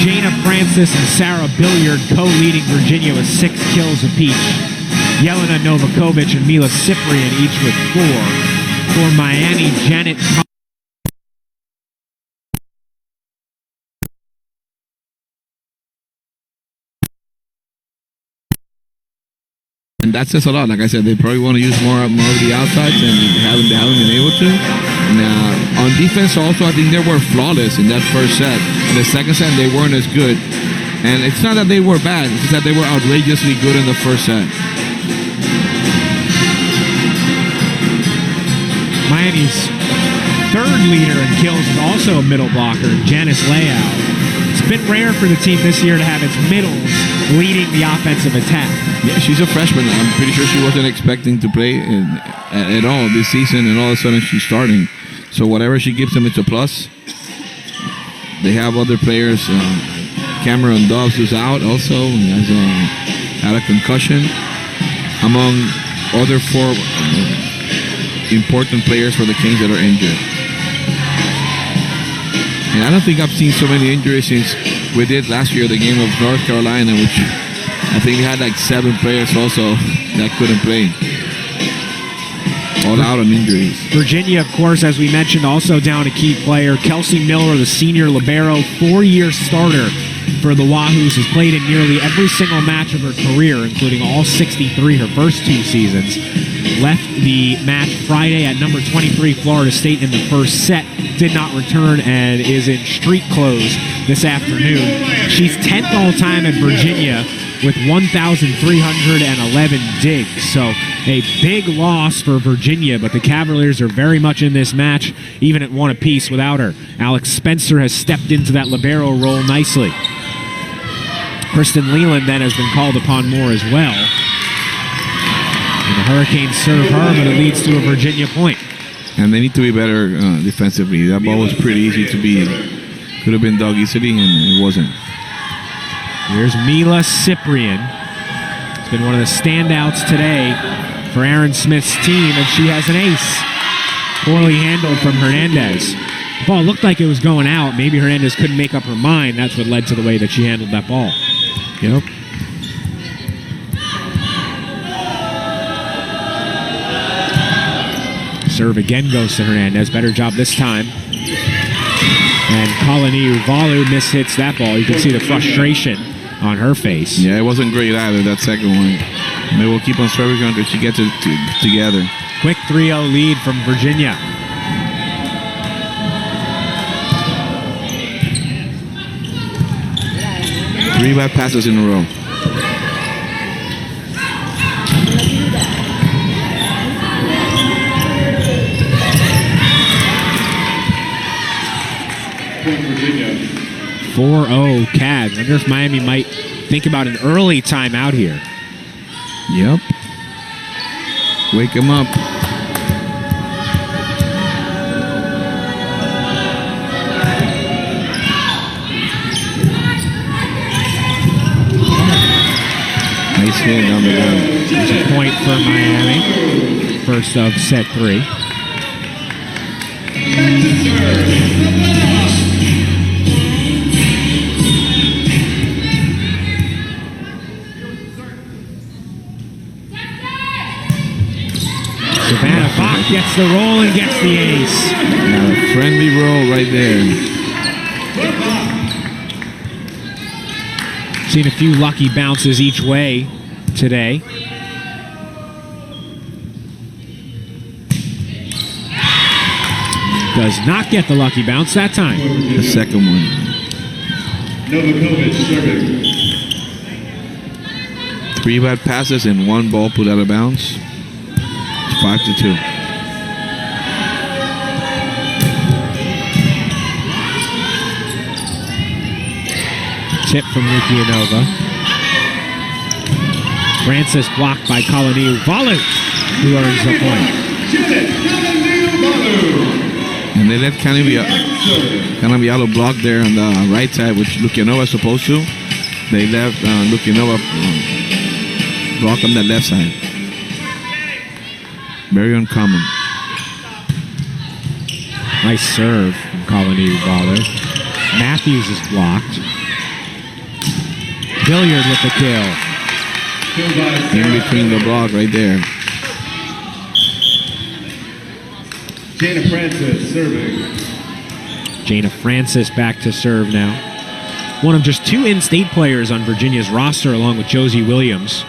S1: Jana Francis and Sarah Billiard co-leading Virginia with 6 kills apiece. Jelena Novakovic and Mila Cyprian each with 4. For Miami, Janet
S2: and that says a lot. Like I said, they probably want to use more of the outsides, and they haven't been able to. Now, on defense also, I think they were flawless in that first set. In the second set, they weren't as good. And it's not that they were bad, it's just that they were outrageously good in the first set.
S1: Miami's third leader in kills is also a middle blocker, Janice Leao. It's been rare for the team this year to have its middles leading the offensive attack.
S2: Yeah, she's a freshman. I'm pretty sure she wasn't expecting to play at all this season, and all of a sudden she's starting. So whatever she gives them, it's a plus. They have other players. Cameron Dobbs, who's out also, had a concussion. Among other 4 important players for the Kings that are injured. And I don't think I've seen so many injuries since we did last year, the game of North Carolina, which I think we had like 7 players also that couldn't play. All out on injuries.
S1: Virginia, of course, as we mentioned, also down a key player. Kelsey Miller, the senior libero, 4-year starter for the Wahoos, has played in nearly every single match of her career, including all 63 her first 2 seasons. Left the match Friday at number 23 Florida State in the first set. Did not return and is in street clothes this afternoon. She's 10th all-time at Virginia with 1,311 digs. So a big loss for Virginia, but the Cavaliers are very much in this match, even at 1 apiece without her. Alex Spencer has stepped into that libero role nicely. Kristen Leland then has been called upon more as well. And the Hurricanes serve her, but it leads to a Virginia point.
S2: And they need to be better defensively. That ball was pretty easy to be. Could have been dug easily, and it wasn't.
S1: Here's Mila Cyprian. It's been one of the standouts today for Aaron Smith's team, and she has an ace. Poorly handled from Hernandez. The ball looked like it was going out. Maybe Hernandez couldn't make up her mind. That's what led to the way that she handled that ball.
S2: Yep.
S1: Serve again goes to Hernandez. Better job this time. And Kalani Uvalu mishits that ball. You can see the frustration on her face.
S2: Yeah, it wasn't great either, that second one. Maybe we'll keep on serving until she gets it together.
S1: Quick 3-0 lead from Virginia.
S2: Three bad passes in a row.
S3: Virginia.
S1: 4-0 Cavs. I wonder if Miami might think about an early timeout here.
S2: Yep. Wake him up. Nice hit down the line.
S1: There's a point for Miami. First of set 3. Savannah Bach gets the roll and gets the ace.
S2: Now, a friendly roll right there.
S1: Seen a few lucky bounces each way today. Does not get the lucky bounce that time.
S2: The second one.
S3: Novakovic serving.
S2: 3 bad passes and 1 ball put out of bounds. It's 5-2.
S1: Tip from Lukianova. Francis blocked by Kalaniu Valu, who earns the point.
S2: And they let Canavialo block there on the right side, which Lukianova is supposed to. They left Lukianova block on the left side. Very uncommon.
S1: Nice serve from Kalaniu Valu. Matthews is blocked. Billiard with the kill.
S2: In between the block right there.
S3: Jana Francis serving.
S1: Jana Francis back to serve now. One of just 2 in-state players on Virginia's roster, along with Josie Williams,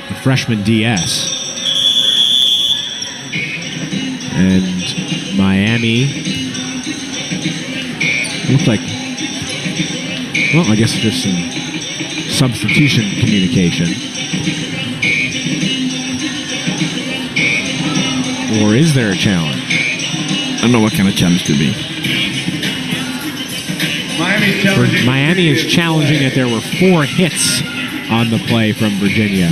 S1: the freshman DS. And Miami looks like, well, I guess there's some substitution communication. Or is there a challenge?
S2: I don't know what kind of challenge could be.
S3: Miami
S1: is challenging that there were 4 hits on the play from Virginia.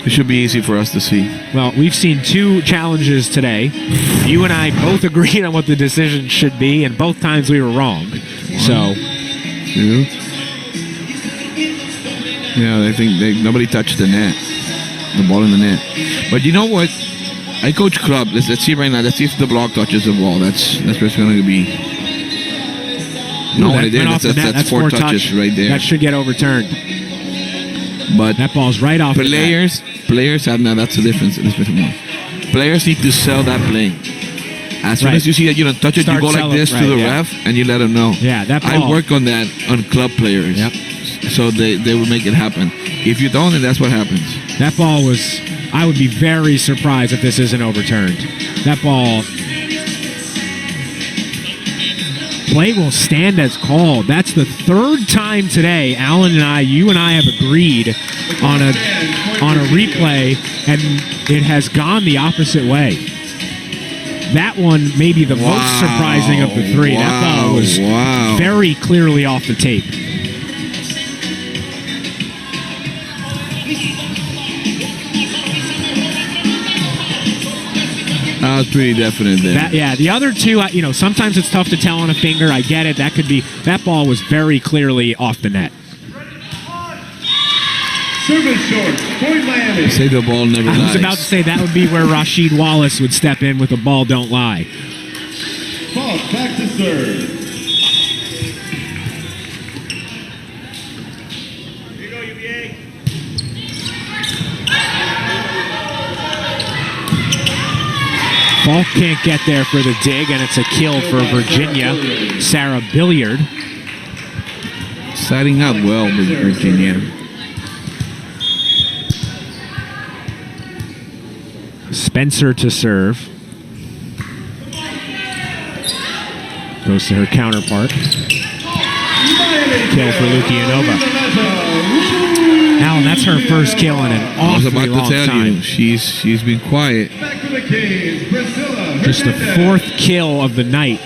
S2: It should be easy for us to see.
S1: Well, we've seen 2 challenges today. You and I both agreed on what the decision should be, and both times we were wrong. So,
S2: 2. Yeah, I think nobody touched the net, the ball in the net. But you know what? I coach club. Let's see right now. Let's see if the block touches the ball. That's where it's going to be. No, it didn't. That's 4 touches right there.
S1: That should get overturned.
S2: But
S1: that ball's right off.
S2: Players have now. That's the difference. Players need to sell that play. As soon as you see that you don't touch it, you go like this to the ref and you let them know.
S1: Yeah, that ball.
S2: I work on that on club players.
S1: Yep.
S2: So they will make it happen. If you don't, then that's what happens.
S1: That ball was. I would be very surprised if this isn't overturned. That ball. Play will stand as called. That's the 3rd time today, Alan and you and I have agreed on a replay, and it has gone the opposite way. That one may be the most surprising of the 3. That ball was very clearly off the tape.
S2: That was pretty definite there.
S1: The other 2, sometimes it's tough to tell on a finger. I get it. That ball was very clearly off the net.
S3: Service short. Point Miami.
S2: Say the ball never lies.
S1: I was about to say that would be where Rasheed Wallace would step in with the ball don't lie.
S3: Falk back to serve.
S1: Falk can't get there for the dig, and it's a kill for Virginia. Sarah Billiard.
S2: Setting up well with Virginia.
S1: Spencer to serve. Goes to her counterpart. Kill for Lukianova. Alan, that's her first kill in an awfully long time. I was about to tell you,
S2: she's been quiet.
S1: Just the 4th kill of the night,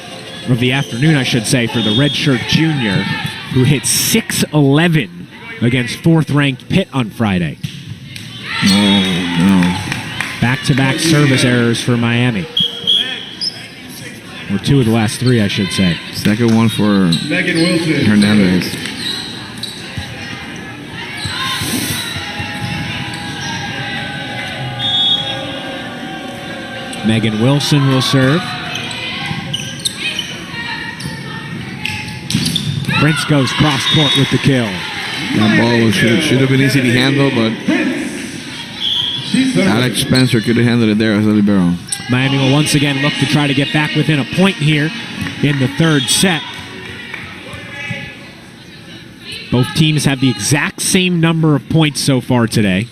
S1: of the afternoon, I should say, for the redshirt junior, who hit 6-11 against 4th-ranked Pitt on Friday.
S2: Oh, no.
S1: Back-to-back service errors for Miami. Or 2 of the last 3, I should say.
S2: Second one for
S3: Megan Wilson.
S2: Hernandez.
S1: Megan Wilson will serve. Prince goes cross-court with the kill.
S2: That ball should have been easy to handle, but Alex Spencer could have handled it there as a libero.
S1: Miami will once again look to try to get back within a point here in the 3rd set. Both teams have the exact same number of points so far today.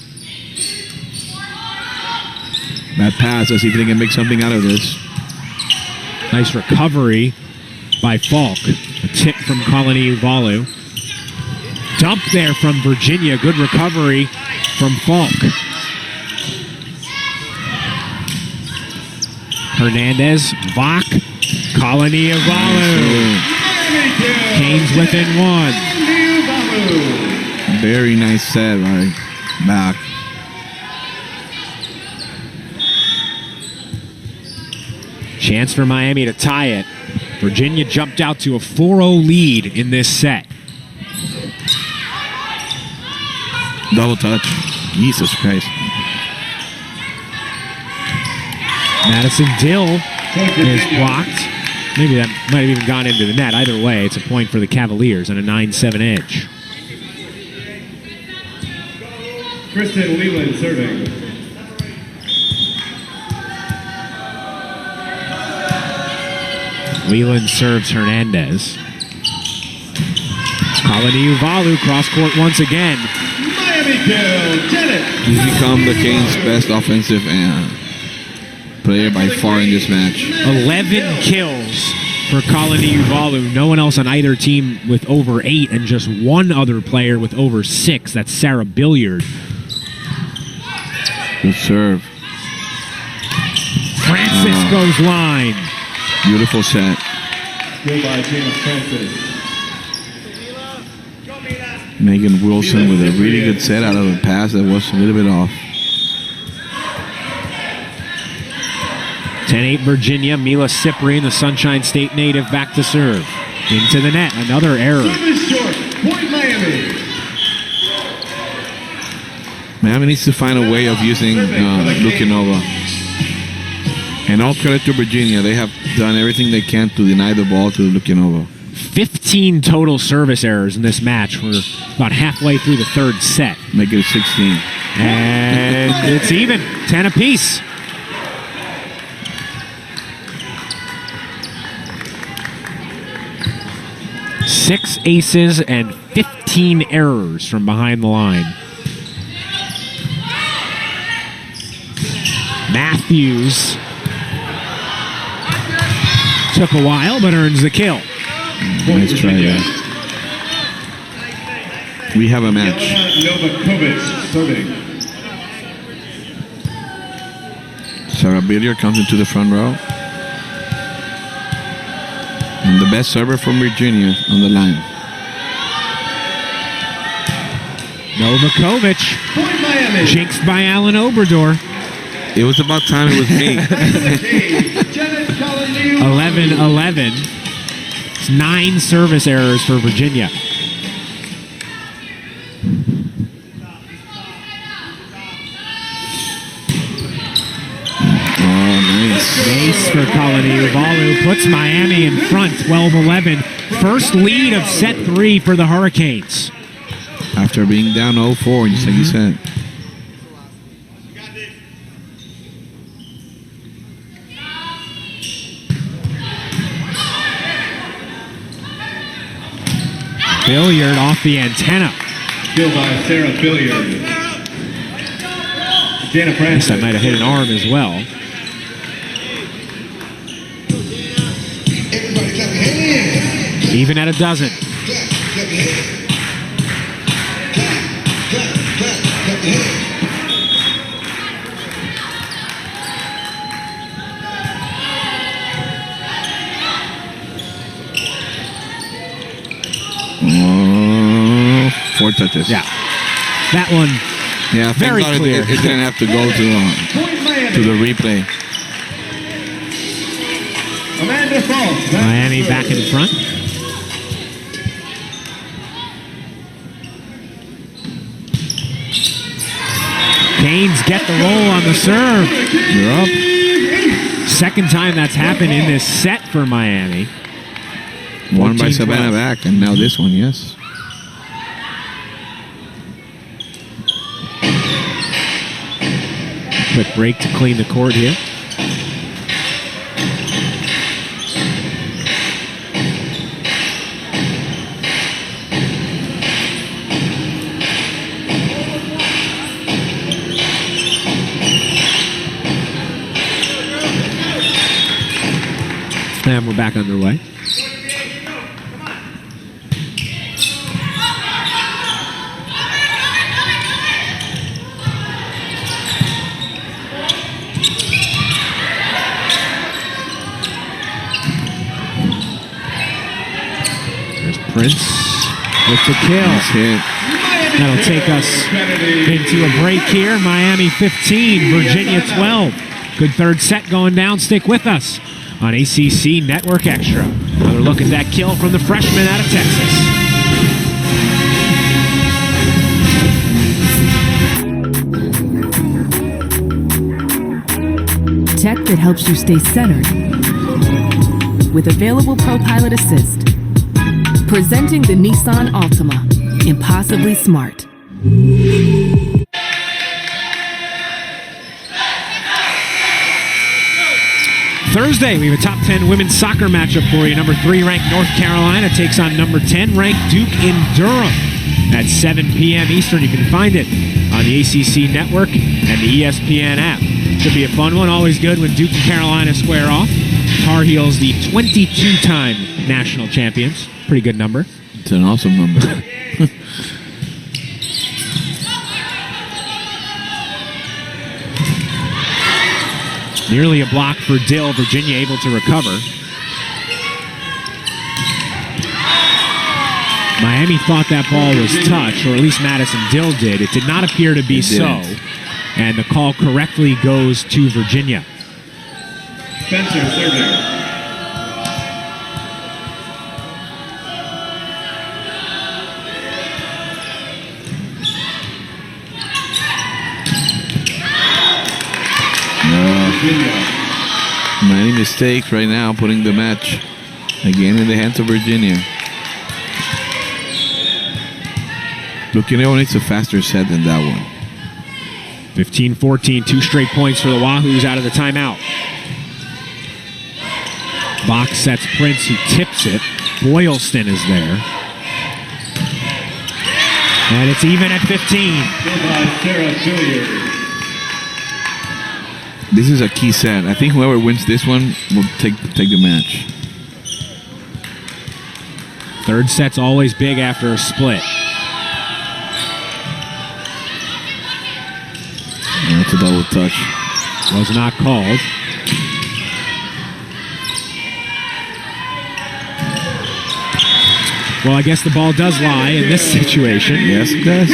S2: That pass, let's see if they can make something out of this.
S1: Nice recovery by Falk. A tip from Colony Uvalu. Dump there from Virginia. Good recovery from Falk. Hernandez, Vach, Colony Uvalu. Canes within one.
S2: Very nice set by Back.
S1: Chance for Miami to tie it. Virginia jumped out to a 4-0 lead in this set.
S2: Double touch. Jesus Christ.
S1: Madison Dill is blocked. Maybe that might have even gone into the net. Either way, it's a point for the Cavaliers and a 9-7 edge.
S3: Kristen Leland serving.
S1: Leland serves Hernandez. Colony Uvalu cross court once again.
S3: Miami kill, Janet.
S2: He's become the Canes' best offensive player by far in this match.
S1: 11 kills for Colony Uvalu. No one else on either team with over 8, and just one other player with over 6. That's Sarah Billiard.
S2: Good serve.
S1: Francis goes line.
S2: Beautiful set.
S3: Good by James Francis.
S2: Megan Wilson with a really good set out of a pass that was a little bit off.
S1: 10-8 Virginia. Mila Cyprian, the Sunshine State native, back to serve. Into the net. Another error.
S3: Service short. Point Miami.
S2: Miami needs to find a way of using Lukinova. And all credit to Virginia. They have done everything they can to deny the ball to Lukinova.
S1: 15 total service errors in this match. We're about halfway through the third set.
S2: Make it 16.
S1: And it's even. 10 apiece. Six aces and 15 errors from behind the line. Matthews took a while, but earns the kill.
S2: Nice try there. We have a match.
S3: Novakovic serving.
S2: Sarah Billiard comes into the front row. And the best server from Virginia on the line.
S1: Novakovic,
S3: Point Miami.
S1: jinxed by Alan Obrador.
S2: It was about time it was me.
S3: Janet Colony.
S1: 11-11. It's 9 service errors for Virginia.
S2: Oh, nice.
S1: Ace for Colony Uvalu puts Miami in front, 12-11. First lead of set 3 for the Hurricanes.
S2: After being down 0-4, just like you said.
S1: Billiard off the antenna.
S3: Skill by Sarah Billiard. Jana
S1: Guess
S3: Francis.
S1: that might have hit an arm as well. Even at a dozen.
S2: Oh, 4 touches.
S1: Yeah. That one,
S2: Yeah, thank
S1: Very
S2: God
S1: clear.
S2: It didn't have to go
S3: Point Miami.
S2: to the replay.
S3: Amanda Falk.
S1: Miami back in front. Canes get the roll on the serve.
S2: You're up.
S1: Second time that's happened in this set for Miami.
S2: One by
S1: 14-12.
S2: Savannah back, and now this one, yes.
S1: Quick break to clean the court here. And we're back underway. Prince with the kill.
S2: Nice hit.
S1: That'll take us into a break here. Miami 15, Virginia 12. Good third set going down. Stick with us on ACC Network Extra. Another look at that kill from the freshman out of Texas.
S4: Tech that helps you stay centered with available ProPilot Assist. Presenting the Nissan Altima. Impossibly smart.
S1: Thursday, we have a top 10 women's soccer matchup for you. Number 3 ranked North Carolina takes on number 10 ranked Duke in Durham at 7 p.m. Eastern. You can find it on the ACC Network and the ESPN app. Should be a fun one. Always good when Duke and Carolina square off. Tar Heels, the 22-time national champions. Pretty good number.
S2: It's an awesome number.
S1: Nearly a block for Dill. Virginia able to recover. Miami thought that ball was touched, or at least Madison Dill did. It did not appear to be so. And the call correctly goes to Virginia.
S3: Spencer serving.
S2: Many mistakes right now, putting the match again in the hands of Virginia. Luquineo needs a faster set than that one.
S1: 15-14, 2 straight points for the Wahoos out of the timeout. Box sets Prince, who tips it. Boylston is there. And it's even at 15.
S2: This is a key set. I think whoever wins this one will take the match.
S1: Third set's always big after a split.
S2: And that's a double touch.
S1: Was not called. Well, I guess the ball does lie in this situation.
S2: Yes, it does.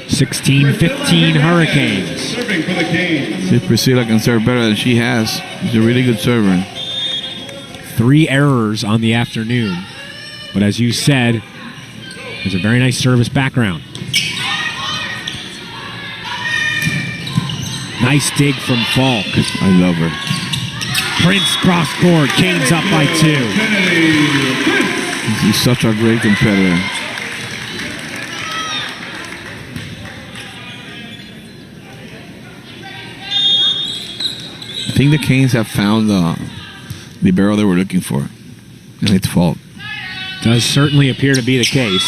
S1: 16-15 Hurricanes.
S3: Serving for the Canes.
S2: See if Priscilla can serve better than she has. She's a really good server.
S1: 3 errors on the afternoon. But as you said, there's a very nice service background. Nice dig from Falk.
S2: I love her.
S1: Prince cross court. Canes up by 2.
S2: He's such a great competitor. I think the Canes have found the barrel they were looking for, and it's Falk.
S1: Does certainly appear to be the case.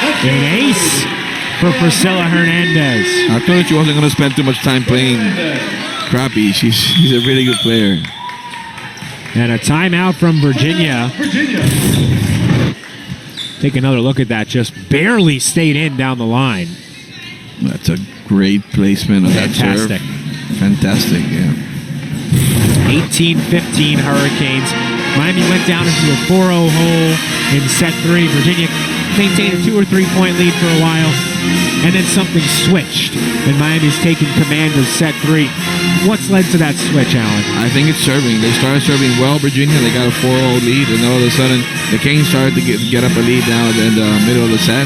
S1: An ace for Priscilla Hernandez.
S2: I told her she wasn't going to spend too much time playing crappy. She's a really good player.
S1: And a timeout from Virginia. Take another look at that. Just barely stayed in down the line.
S2: That's a great placement of that serve. Fantastic, yeah.
S1: 18-15 Hurricanes. Miami went down into a 4-0 hole in set 3. Virginia maintained a 2 or 3 point lead for a while, and then something switched, and Miami's taken command of set 3. What's led to that switch, Alan?
S2: I think it's serving. They started serving well, Virginia. They got a 4-0 lead, and all of a sudden, the Canes started to get up a lead now in the middle of the set,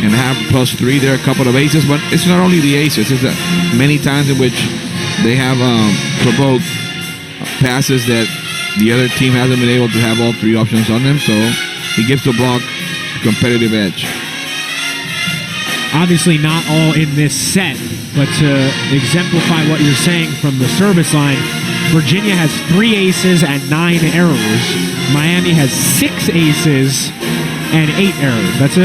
S2: and have +3 there, a couple of aces, but it's not only the aces. It's many times in which they have provoked passes that the other team hasn't been able to have all 3 options on them, so it gives the block a competitive edge.
S1: Obviously not all in this set, but to exemplify what you're saying from the service line, Virginia has 3 aces and 9 errors. Miami has 6 aces and 8 errors. That's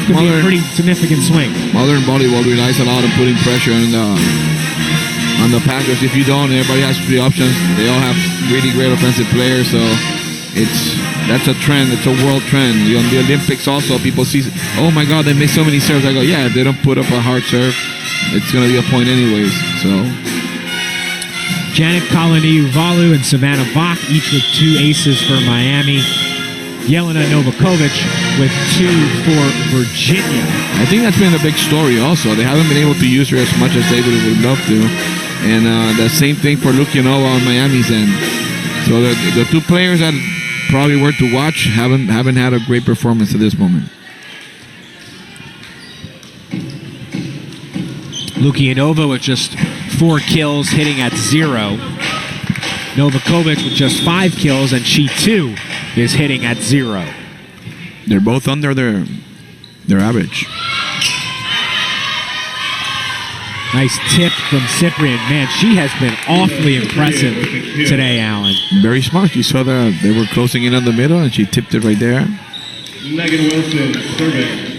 S1: could be a pretty significant swing.
S2: Modern volleyball relies a lot on putting pressure on the Packers. If you don't, everybody has 3 options. They all have really great offensive players, so that's a trend. It's a world trend. On the Olympics also, people see, oh my God, they make so many serves. I go, yeah, if they don't put up a hard serve, it's going to be a point anyways. So
S1: Janet Kalaniu-Valu and Savannah Bach, each with 2 aces for Miami. Jelena Novakovic with 2 for Virginia.
S2: I think that's been a big story also. They haven't been able to use her as much as they would love to. And the same thing for Lukianova on Miami's end. So the 2 players that probably were to watch haven't had a great performance at this moment.
S1: Lukianova with just 4 kills, hitting at 0. Novakovic with just 5 kills, and she too is hitting at 0.
S2: They're both under their average.
S1: Nice tip from Cyprian. Man, she has been awfully impressive today, Alan.
S2: Very smart. You saw they were closing in on the middle, and she tipped it right there.
S3: Megan Wilson, serving.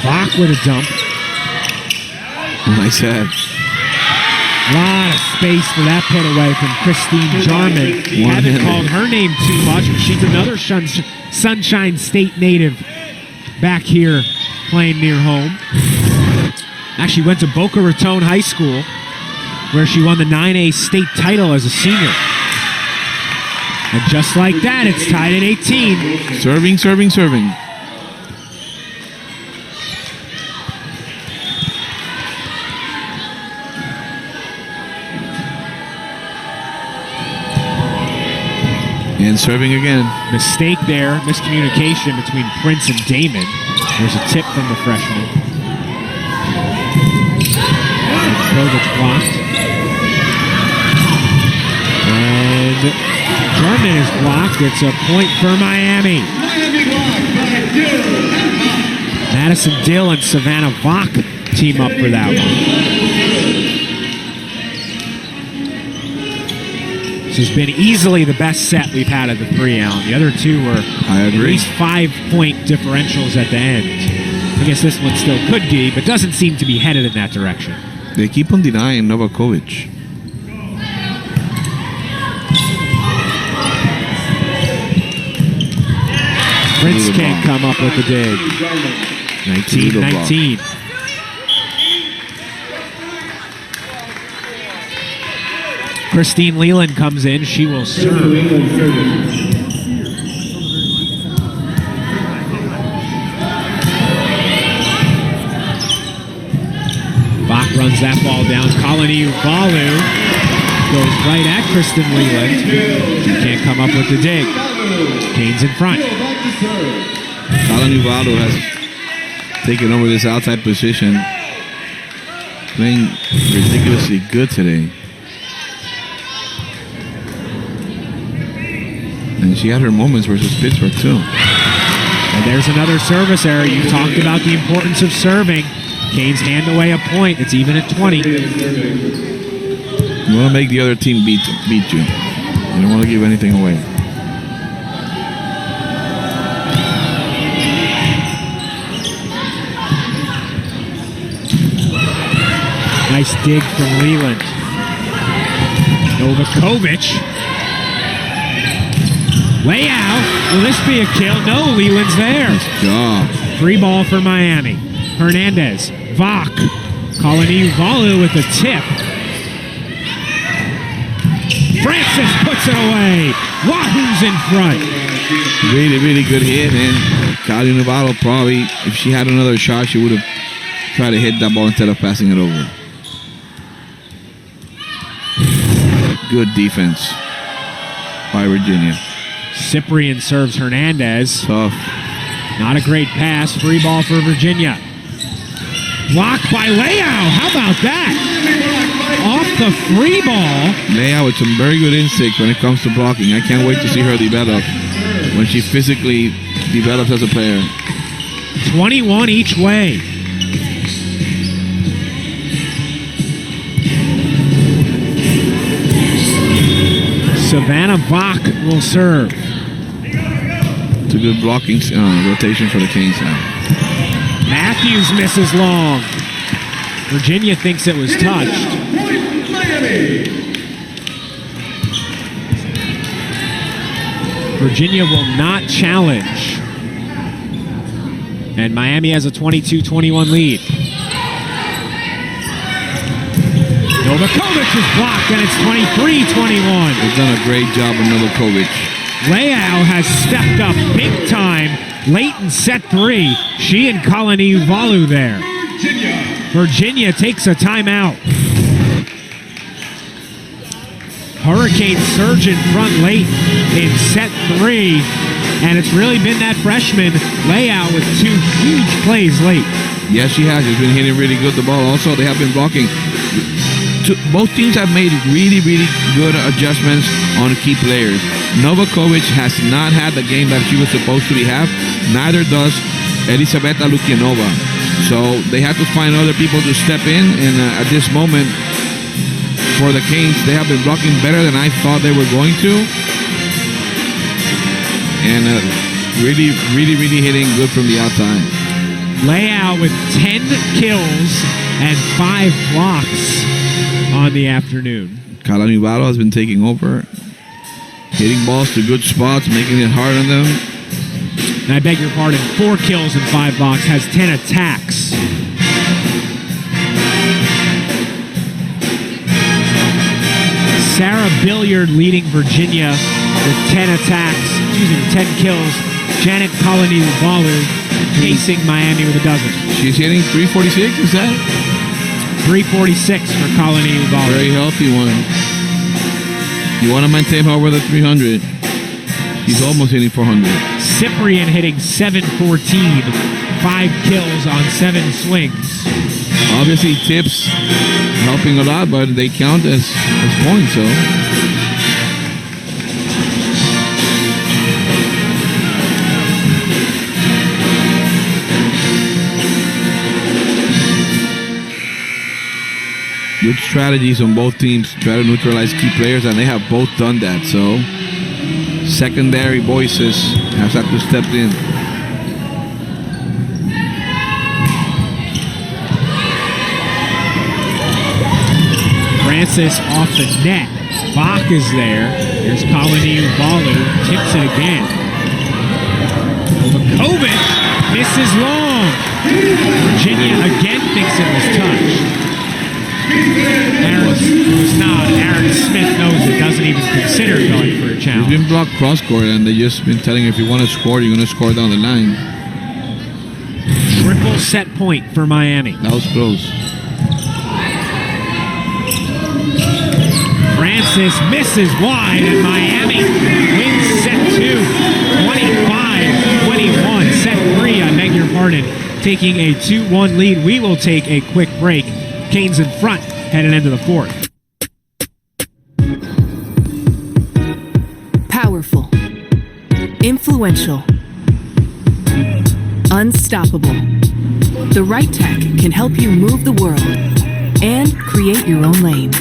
S1: Bach with a dump.
S2: Nice head.
S1: Lot of space for that put away from Christine Jarman. Haven't called her name too much, but she's another Sunshine State native back here playing near home. Actually went to Boca Raton High School, where she won the 9A state title as a senior. And just like that, it's tied at 18.
S2: Serving, serving, serving. And serving again.
S1: Mistake there, miscommunication between Prince and Damon. There's a tip from the freshman. Kovic blocked. And Jarman is blocked. It's a point for Miami. Madison Dill and Savannah Bach team up for that one. This has been easily the best set we've had of the 3, Allen. The other 2 were at least 5-point differentials at the end. I guess this one still could be, but doesn't seem to be headed in that direction.
S2: They keep on denying Novakovic.
S1: Prince can't come up with the dig. 19-19. Christine Leland comes in. She will serve. Bach runs that ball down. Kalaniu-Valu goes right at Kristen Leland. She can't come up with the dig. Kane's in front.
S2: Kalaniu-Valu has taken over this outside position. Playing ridiculously good today. And she had her moments versus Pittsburgh, too.
S1: And there's another service error. You talked about the importance of serving. Canes hand away a point. It's even at 20.
S2: You want to make the other team beat you. You don't want to give anything away.
S1: Nice dig from Leland. Novakovic. Way out. Will this be a kill? No, Leland's there.
S2: Nice job.
S1: 3 ball for Miami. Hernandez. Vach. Kalaniu-Valu with a tip. Francis puts it away. Wahoo's in front.
S2: Really, really good hit, and Kalaniu-Valu probably, if she had another shot, she would have tried to hit that ball instead of passing it over. Good defense by Virginia.
S1: Cyprian serves Hernandez.
S2: Tough.
S1: Not a great pass. Free ball for Virginia. Blocked by Leao. How about that? Off the free ball.
S2: Leao with some very good instincts when it comes to blocking. I can't wait to see her develop when she physically develops as a player.
S1: 21 each way. Savannah Bach will serve.
S2: It's a good blocking rotation for the Canes now.
S1: Matthews misses long. Virginia thinks it was touched.
S3: 2 point Miami.
S1: Virginia will not challenge. And Miami has a 22-21 lead. Novakovic is blocked, and it's 23-21.
S2: They've done a great job of Novakovic.
S1: Leal has stepped up big time late in set 3. She and Kalani Uvalu there. Virginia takes a timeout. Hurricanes surge in front late in set 3, and it's really been that freshman Leal with 2 huge plays late.
S2: Yes, she has. She's been hitting really good the ball. Also, they have been blocking. Both teams have made really, really good adjustments on key players. Novakovic has not had the game that she was supposed to have. Neither does Elisabetta Lukianova. So they have to find other people to step in, and at this moment, for the Canes, they have been blocking better than I thought they were going to. And really, really, really hitting good from the outside.
S1: Leal with 10 kills and 5 blocks on the afternoon.
S2: Kalani Uvalu has been taking over. Hitting balls to good spots, making it hard on them.
S1: And I beg your pardon, 4 kills and 5 blocks, has 10 attacks. Sarah Billiard leading Virginia with 10 attacks, 10 kills. Janet Kalani Uvalu pacing Miami with a dozen.
S2: She's hitting 346, is that?
S1: 346 for Kalani Uvalu.
S2: Very healthy one. You want to maintain her over the 300. He's almost hitting 400.
S1: Cyprian hitting 714, 5 kills on 7 swings.
S2: Obviously, tips helping a lot, but they count as points, so. Good strategies on both teams to try to neutralize key players, and they have both done that, so. Secondary voices have had to step in.
S1: Francis off the net. Bach is there. Here's Kalani Uvalu. Tips it again. Novakovic misses long. Virginia again thinks it was touched. It was not. Aaron Smith knows it, doesn't even consider going for a challenge.
S2: He's been blocked cross-court, and they just been telling him if you want to score, you're going to score down the line.
S1: Triple set point for Miami.
S2: That was close.
S1: Francis misses wide, and Miami wins set 2, 25-21. Set 3, I beg your pardon, taking a 2-1 lead. We will take a quick break. Canes in front, heading into the 4th.
S4: Powerful. Influential. Unstoppable. The right tech can help you move the world and create your own lane.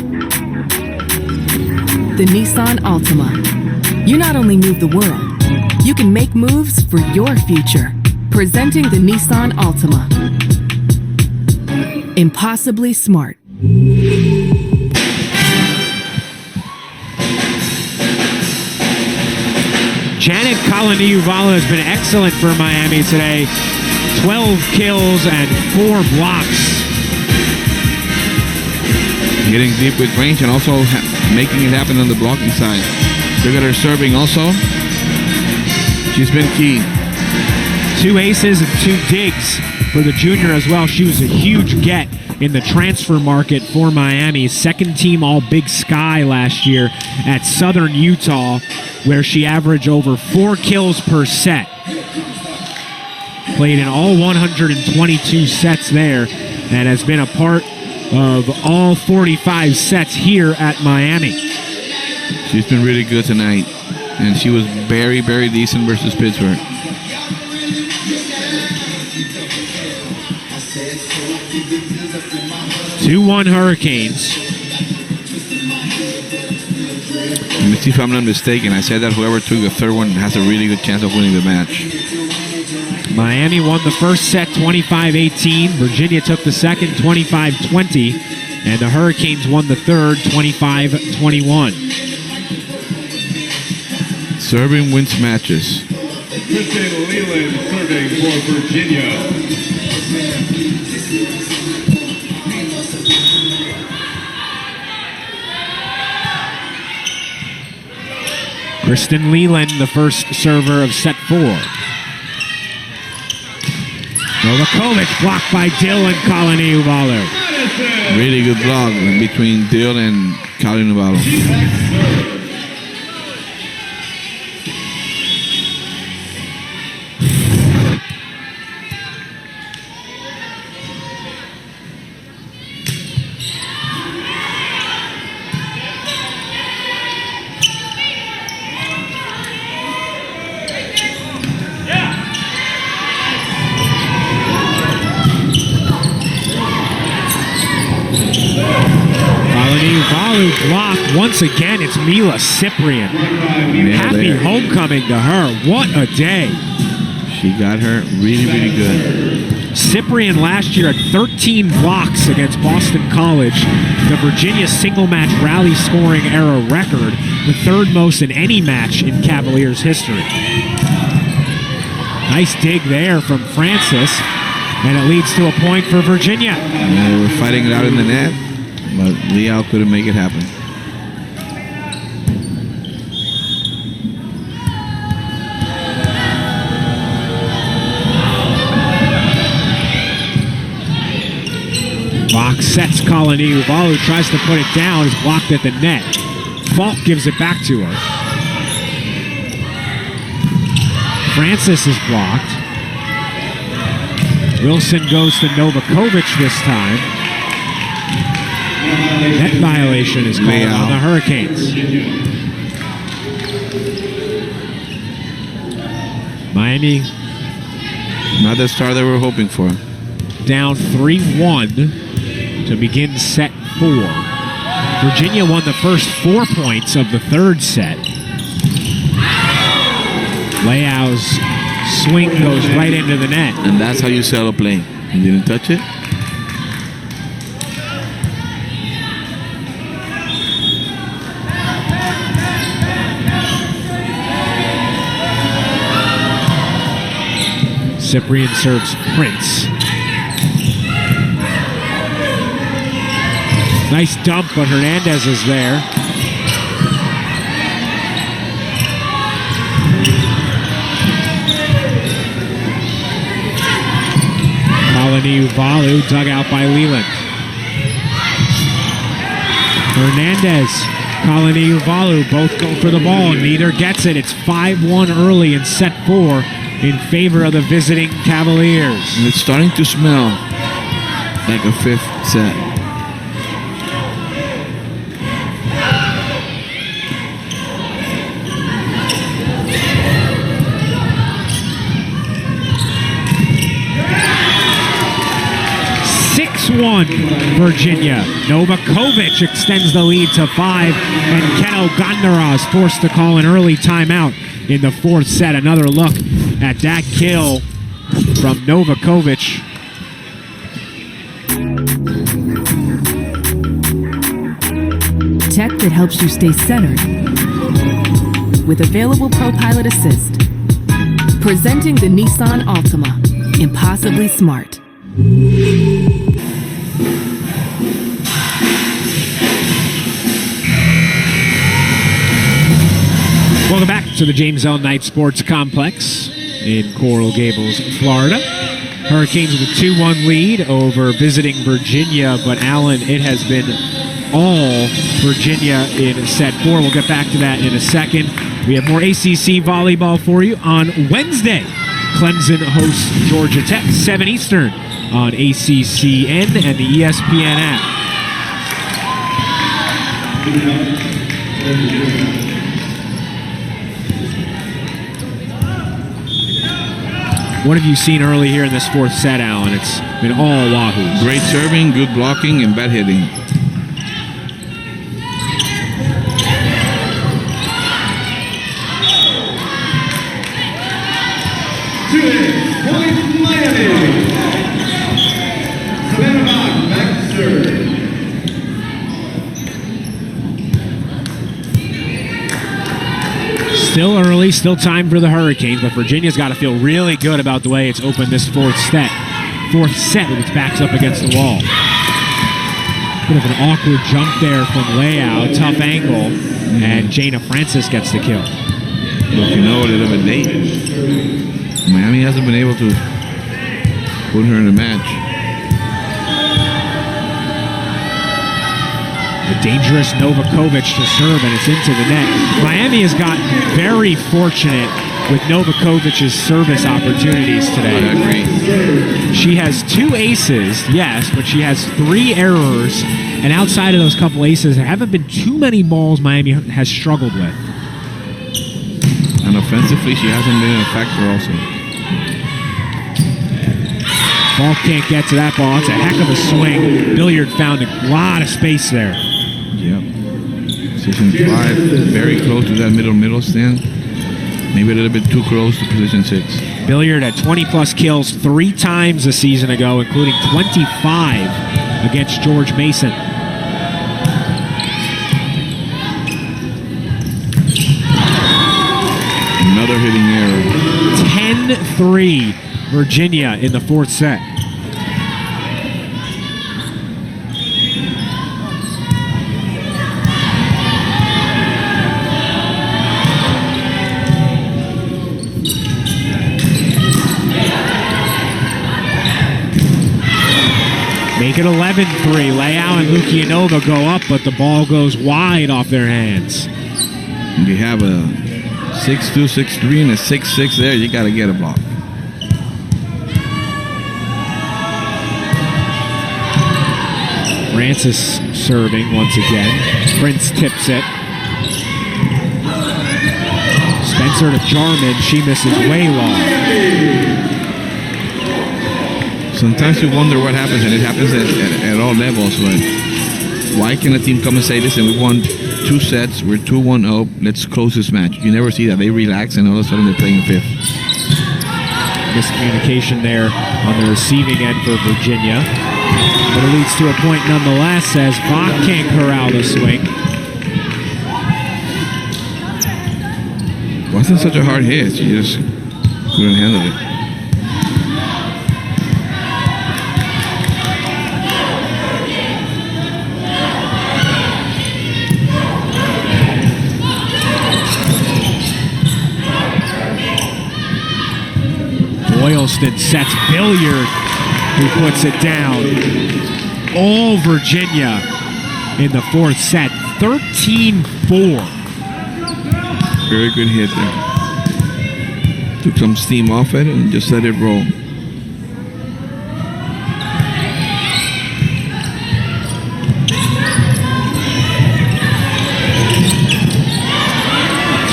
S4: The Nissan Altima. You not only move the world, you can make moves for your future. Presenting the Nissan Altima. Impossibly smart.
S1: Janet Kalani Uvalu has been excellent for Miami today. 12 kills and 4 blocks.
S2: Getting deep with range and also making it happen on the blocking side. Look at her serving also. She's been key.
S1: 2 aces and 2 digs for the junior as well. She was a huge get in the transfer market for Miami. Second team All Big Sky last year at Southern Utah, where she averaged over 4 kills per set. Played in all 122 sets there and has been a part of all 45 sets here at Miami.
S2: She's been really good tonight, and she was very, very decent versus Pittsburgh.
S1: Two-1 Hurricanes.
S2: Let me see if I'm not mistaken. I said that whoever took the third one has a really good chance of winning the match.
S1: Miami won the first set 25-18. Virginia took the second 25-20. And the Hurricanes won the third 25-21.
S2: Serving wins matches.
S3: Kristen Leland serving for Virginia.
S1: Kristen Leland, the first server of set 4. Novakovic blocked by Dylan Kalaniuvalu.
S2: Really good block between Dill and Kalaniuvalu.
S1: Kalaniuvalu blocked. Once again, it's Mila Cyprian. Happy homecoming to her. What a day.
S2: She got her really, really good.
S1: Cyprian last year had 13 blocks against Boston College, the Virginia single match rally scoring era record, the third most in any match in Cavaliers history. Nice dig there from Francis, and it leads to a point for Virginia.
S2: They were fighting it out in the net, but Leal couldn't make it happen.
S1: Fox sets Kalaniuvalu, tries to put it down, is blocked at the net. Falk gives it back to her. Francis is blocked. Wilson goes to Novakovic this time. Net violation is called on the Hurricanes. Miami
S2: Not the star they were hoping for.
S1: down 3-1 to begin set 4. Virginia won the first 4 points of the third set. Leao's swing goes right into the net.
S2: And that's how you sell a play. You didn't touch it?
S1: Cyprian serves Prince. Nice dump, but Hernandez is there. Kalaniuvalu dug out by Leland. Hernandez, Kalaniuvalu both go for the ball. Neither gets it. It's 5-1 early in set 4 in favor of the visiting Cavaliers.
S2: And it's starting to smell like a fifth set.
S1: Virginia. Novakovic extends the lead to 5, and Keno Gondara is forced to call an early timeout in the fourth set. Another look at that kill from Novakovic.
S4: Tech that helps you stay centered with available ProPilot Assist. Presenting the Nissan Altima. Impossibly smart.
S1: Welcome back to the James L. Knight Sports Complex in Coral Gables, Florida. Hurricanes with a 2-1 lead over visiting Virginia, but Alan, it has been all Virginia in set 4. We'll get back to that in a second. We have more ACC volleyball for you on Wednesday. Clemson hosts Georgia Tech, 7 Eastern on ACCN and the ESPN app. What have you seen early here in this fourth set, Alan? It's been all Wahoos.
S2: Great serving, good blocking, and bad hitting.
S3: Point Miami. Savannah Bach, back to serve.
S1: Still early, still time for the Hurricanes, but Virginia's got to feel really good about the way it's opened this fourth set with its backs up against the wall. Bit of an awkward jump there from Leao, tough angle, and Jana Francis gets the kill.
S2: But you know, a little bit late. Miami hasn't been able to put her in the match.
S1: The dangerous Novakovic to serve, and it's into the net. Miami has gotten very fortunate with Novakovic's service opportunities today.
S2: I agree.
S1: She has 2 aces, yes, but she has 3 errors, and outside of those couple aces, there haven't been too many balls Miami has struggled with.
S2: And offensively, she hasn't been a factor also.
S1: Ball can't get to that ball. It's a heck of a swing. Billiard found a lot of space there.
S2: Yep. Position 5, very close to that middle stand. Maybe a little bit too close to position 6.
S1: Billiard had 20-plus kills 3 times a season ago, including 25 against George Mason.
S2: Another hitting error.
S1: 10-3 Virginia in the fourth set. Make it 11-3. Leao and Lukianova go up, but the ball goes wide off their hands.
S2: You have a 6-2, 6-3, and a 6-6 there. You got to get a block.
S1: Francis serving once again. Prince tips it. Spencer to Jarman. She misses way long.
S2: Sometimes you wonder what happens, and it happens at all levels. Like, why can a team come and say, listen, we won 2 sets, we're 2-1 up, let's close this match? You never see that. They relax, and all of a sudden they're playing 5th.
S1: Miscommunication there on the receiving end for Virginia. But it leads to a point nonetheless as Bach can't corral the swing.
S2: Wasn't such a hard hit. She just couldn't handle it.
S1: Boylston sets Billiard, who puts it down. All Virginia in the fourth set, 13-4.
S2: Very good hit there. Took some steam off it and just let it roll.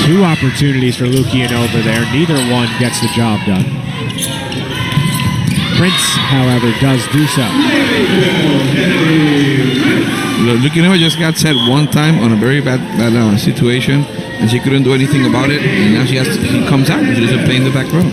S1: Two opportunities for Lukianova there. Neither one gets the job done. Prince, however, does do so.
S2: Lukianova just got set one time on a very bad situation, and she couldn't do anything about it. And now she comes out and she doesn't play in the back row.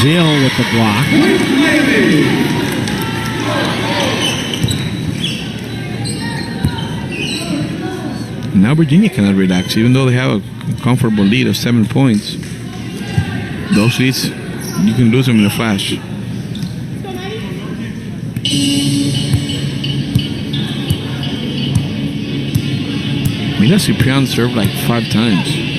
S1: Dill with the block.
S2: Now Virginia cannot relax, even though they have a comfortable lead of 7 points. Those leads, you can lose them in a flash. Mila Ciprian served like 5 times.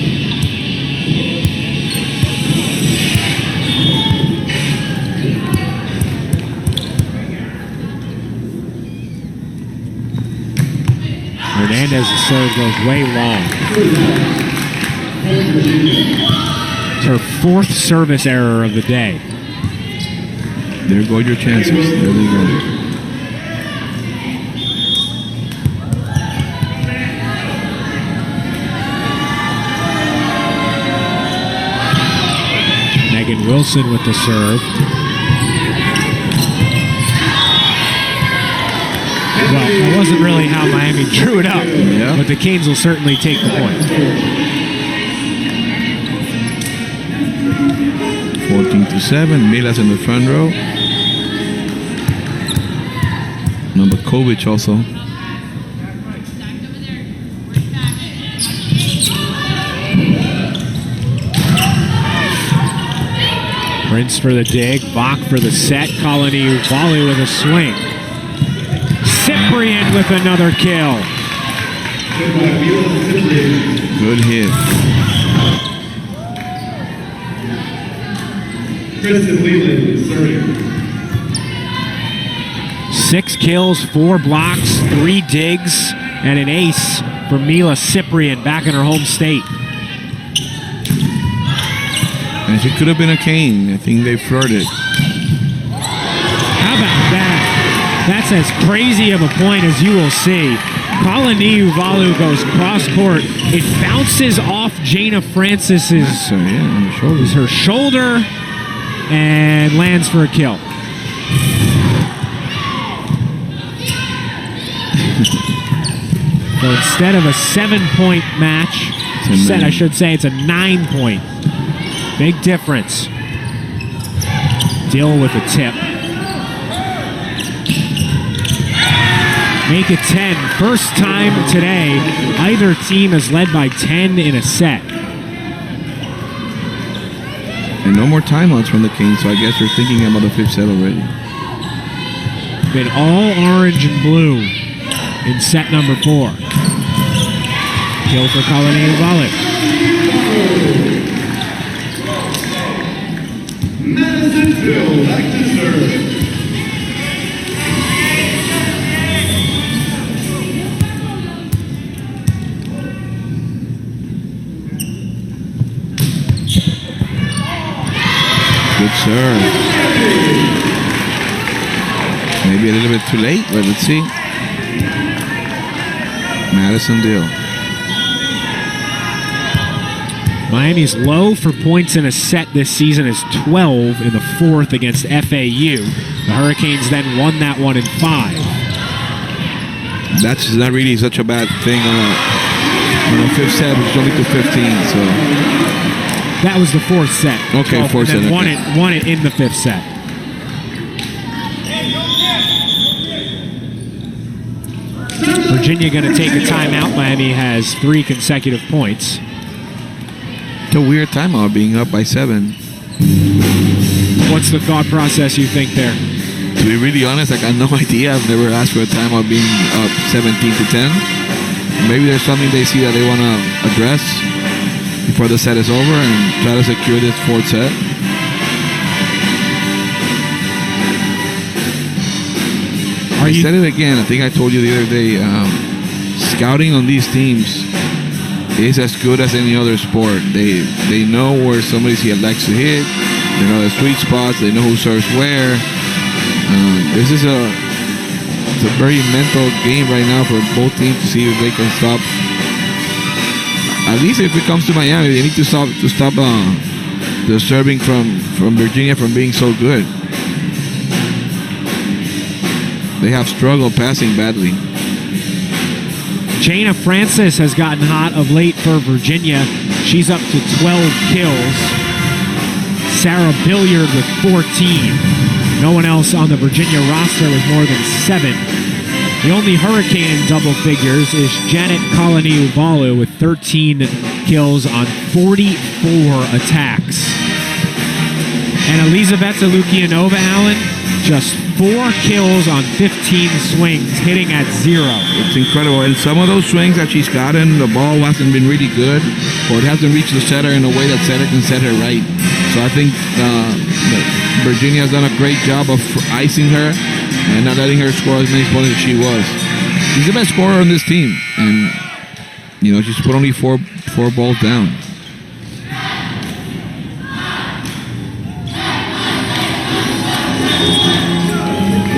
S1: Hernandez's serve goes way long. It's her 4th service error of the day.
S2: There go your chances. There they go.
S1: Megan Wilson with the serve. Well, that wasn't really how Miami drew it up.
S2: Yeah.
S1: But the Canes will certainly take the point.
S2: 14-7. Mila's in the front row. Novakovic also.
S1: Prince for the dig, Bach for the set, Colony volley with a swing. Cyprian with another kill.
S2: Good hit.
S3: Kristen Leland serving.
S1: 6 kills, 4 blocks, 3 digs, and an ace for Mila Cyprian back in her home state.
S2: And she could have been a Cane. I think they flirted.
S1: How about that? That's as crazy of a point as you will see. Colony Uvalu goes cross court. It bounces off Jana Francis's
S2: So, yeah, on the shoulders.
S1: her shoulder and lands for a kill. So instead of a 7-point match,
S2: It's a 9.
S1: I should say it's a 9-point. Big difference. Dill with a tip. Make it 10. First time today, either team has led by 10 in a set.
S2: And no more timeouts from the Kings, so I guess they're thinking about the 5th set already.
S1: Been all orange and blue in set number 4. Kill for Colony Uvalu.
S3: Madisonville back to serve.
S2: Good serve. Maybe a little bit too late, but let's see. Madison Dill.
S1: Miami's low for points in a set this season is 12 in the 4th against FAU. The Hurricanes then won that one in 5.
S2: That's not really such a bad thing on a 5th set, which is only to 15, so.
S1: That was the 4th set.
S2: Okay,
S1: 12,
S2: 4th
S1: and then
S2: set,
S1: won it in the 5th set. Virginia going to take a timeout. Miami has 3 consecutive points.
S2: It's a weird timeout being up by 7.
S1: What's the thought process you think there?
S2: To be really honest, I got no idea. I've never asked for a timeout being up 17-10. Maybe there's something they see that they want to address before the set is over and try to secure this 4th set. I said it again. I think I told you the other day. Scouting on these teams is as good as any other sport. They know where somebody likes to hit. They know the sweet spots. They know who serves where. This is it's a very mental game right now for both teams to see if they can stop. At least if it comes to Miami, they need to stop the serving from Virginia from being so good. They have struggled passing badly.
S1: Jana Francis has gotten hot of late for Virginia. She's up to 12 kills. Sarah Billiard with 14. No one else on the Virginia roster with more than 7. The only Hurricane in double figures is Janet Colony Uvalu with 13 kills on 44 attacks. And Elizaveta Lukianova, Allen, just 4 kills on 15 swings, hitting at 0.
S2: It's incredible. And some of those swings that she's gotten, the ball hasn't been really good, or it hasn't reached the setter in a way that setter can set her right. So I think Virginia has done a great job of icing her and not letting her score as many points as she was. She's the best scorer on this team, and she's put only four balls down.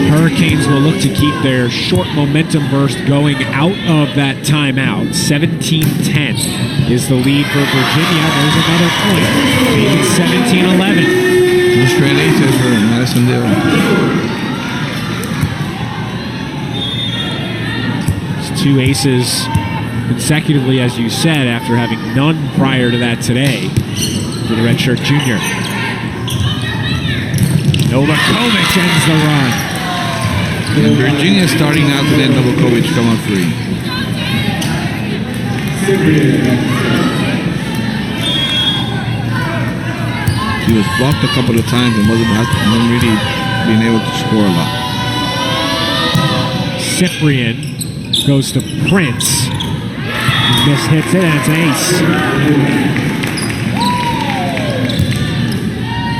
S1: Hurricanes will look to keep their short momentum burst going out of that timeout. 17-10 is the lead for Virginia. There's another point. Make it 17-11.
S2: 2 straight aces for Madison Dill.
S1: 2 aces consecutively, as you said, after having none prior to that today for the redshirt junior. Novakovic ends the run.
S2: And Virginia starting out to let Novakovic come up free. He was blocked a couple of times and wasn't really being able to score a lot.
S1: Cyprian goes to Prince. He mishits it, and it's an ace.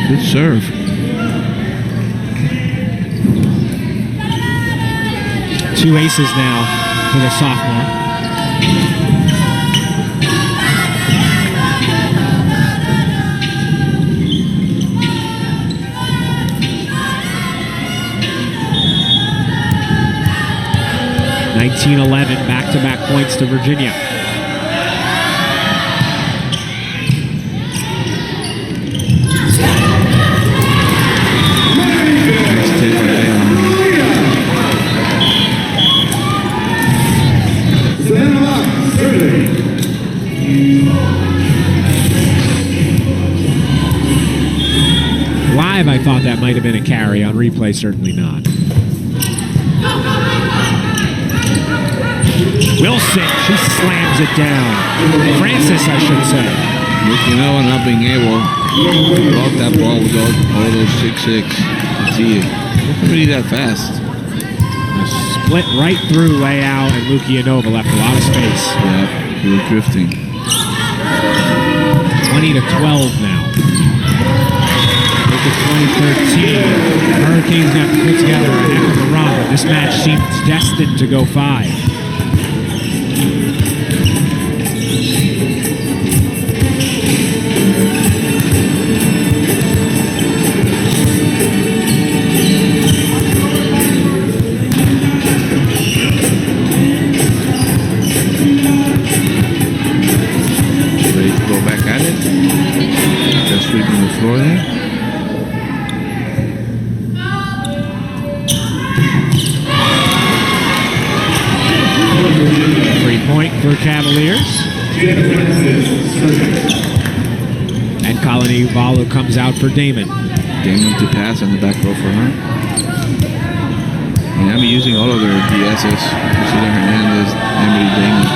S2: Good serve.
S1: 2 aces now for the sophomore. Back-to-back points to Virginia. Live, I thought that might have been a carry. On replay, certainly not. Wilson, she slams it down. Francis, I should say.
S2: Not being able to block that ball with all those 6'6". See it. It's really that fast.
S1: A split right through layout, and Lukianova left a lot of space.
S2: Yeah, he was drifting.
S1: 20-12 now. Look at 2013. Hurricanes have to put together a heck of a run. This match seems destined to go 5.
S2: Sweeping the floor there.
S1: Point for Cavaliers. And Colony Uvalu comes out for Damon.
S2: Damon to pass on the back row for her. Miami using all of their DSs. Priscilla Hernandez, Emily Damon.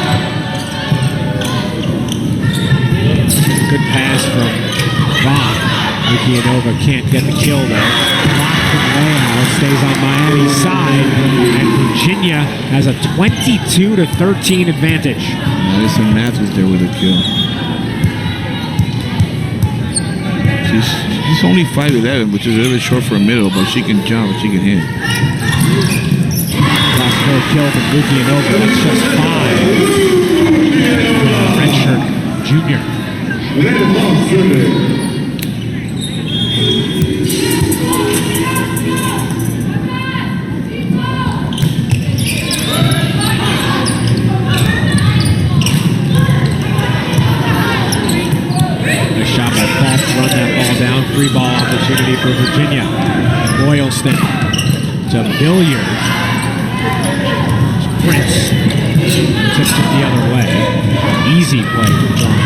S1: Good pass from Vaughn. Lukianova can't get the kill though. Layout stays on Miami's side, and Virginia has a 22-13 advantage.
S2: Madison Matthews there with a kill. She's only 5'11", which is a little bit short for a middle, but she can jump, she can hit.
S1: Last third kill from Lukianova, that's just 5. Redshirt junior. Free ball opportunity for Virginia. Boylston to Billiard. Prince tips it the other way. Easy play for John.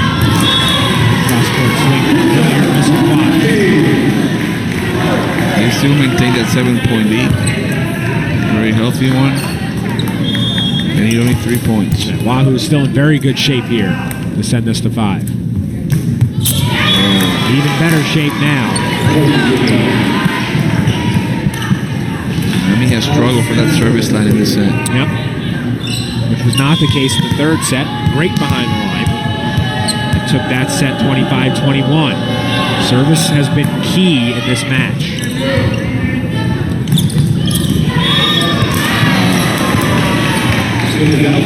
S1: Cross-court swing from Billiard, misses wide.
S2: They still maintain that 7-point lead. Very healthy one. They need only 3 points.
S1: Wahoo's still in very good shape here to send this to 5. Even better shape now.
S2: Miami has struggled for that service line in this set.
S1: Yep. Which was not the case in the third set. Great behind the line. It took that set 25-21. Service has been key in this match. Ball ruled out.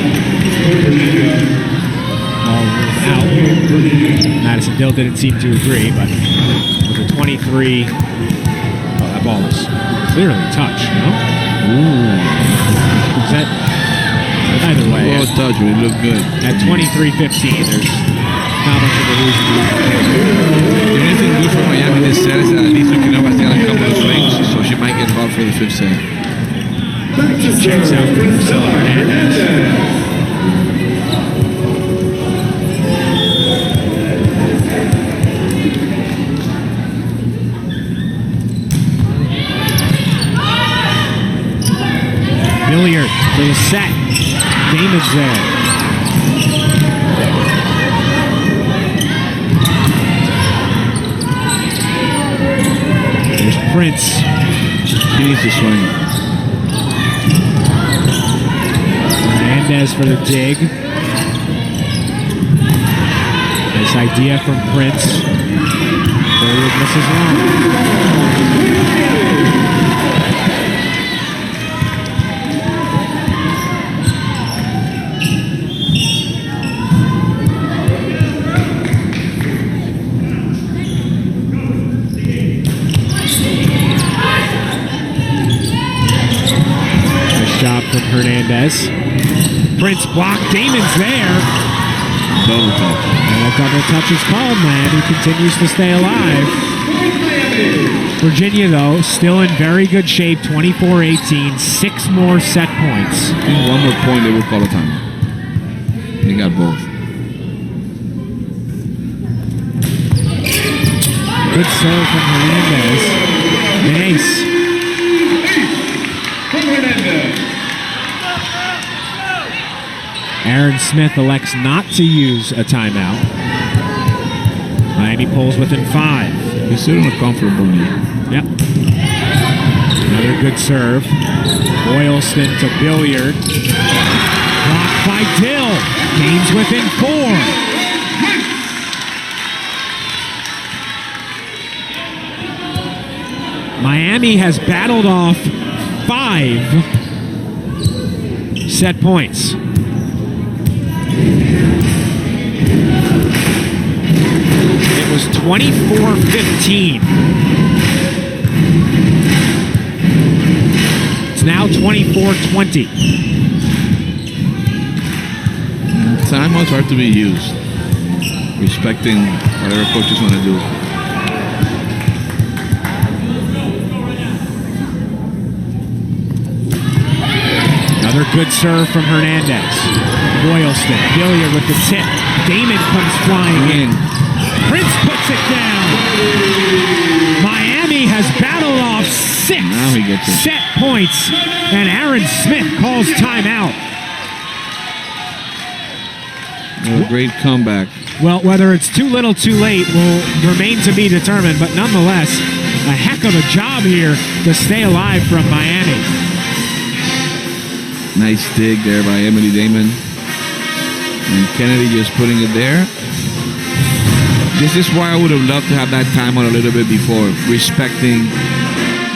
S1: Madison Dill didn't seem to agree, but with a 23, that ball was clearly touched, no? Ooh. Was that, either way.
S2: Well, touch, but it looked good.
S1: At 23-15, there's not much of a reason to lose.
S2: The only thing good for Miami this set is that at least Lukianova's got a couple of swings, so she might get involved for the 5th set.
S1: Checks out for Priscilla Hernandez. Billiard for the set. Damon's there. There's Prince.
S2: He needs to swing.
S1: Hernandez for the dig. Nice idea from Prince. Billiard misses long. Job from Hernandez. Prince blocked. Damon's there.
S2: Double touch.
S1: And a double touch is called. Miami continues to stay alive. Virginia, though, still in very good shape. 24-18. 6 more set points.
S2: I think one more point they will call a timeout. They got both.
S1: Good serve from Hernandez. An ace.
S3: From Hernandez.
S1: Aaron Smith elects not to use a timeout. Miami pulls within 5.
S2: He's still in a comfortable lead.
S1: Yep. Another good serve. Boylston to Billiard. Blocked by Dill. Gains within 4. Miami has battled off 5 set points. It was 24-15. It's now 24-20.
S2: Timeouts are to be used, respecting whatever coaches want to do.
S1: Another good serve from Hernandez. Boylston, Billiard with the tip. Damon comes flying in. Prince puts it down. Miami has battled off 6
S2: Now he gets it.
S1: set points, and Aaron Smith calls timeout.
S2: What a great comeback.
S1: Well, whether it's too little, too late will remain to be determined, but nonetheless, a heck of a job here to stay alive from Miami.
S2: Nice dig there by Emily Damon. And Kennedy just putting it there. This is why I would have loved to have that timeout a little bit before, respecting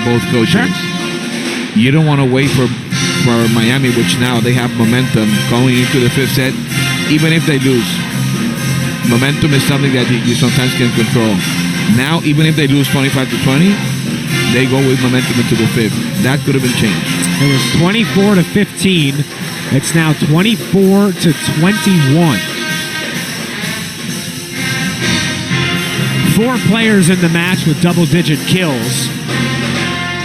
S2: both coaches.
S1: Sure.
S2: You don't want to wait for Miami, which now they have momentum going into the 5th set, even if they lose. Momentum is something that you sometimes can control. Now, even if they lose 25-20, they go with momentum into the 5th. That could have been changed.
S1: It was 24-15. It's now 24-21. 4 players in the match with double-digit kills.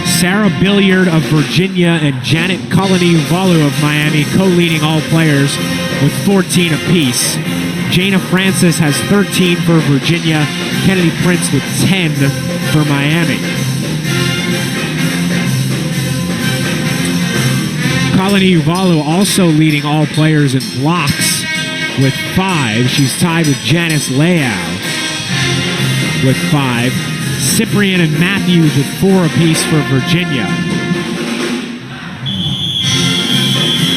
S1: Sarah Billiard of Virginia and Janet Colony-Valu of Miami co-leading all players with 14 apiece. Jana Francis has 13 for Virginia. Kennedy Prince with 10 for Miami. Colony-Valu also leading all players in blocks with 5. She's tied with Janice Leao with 5. Cyprian and Matthews with 4 apiece for Virginia.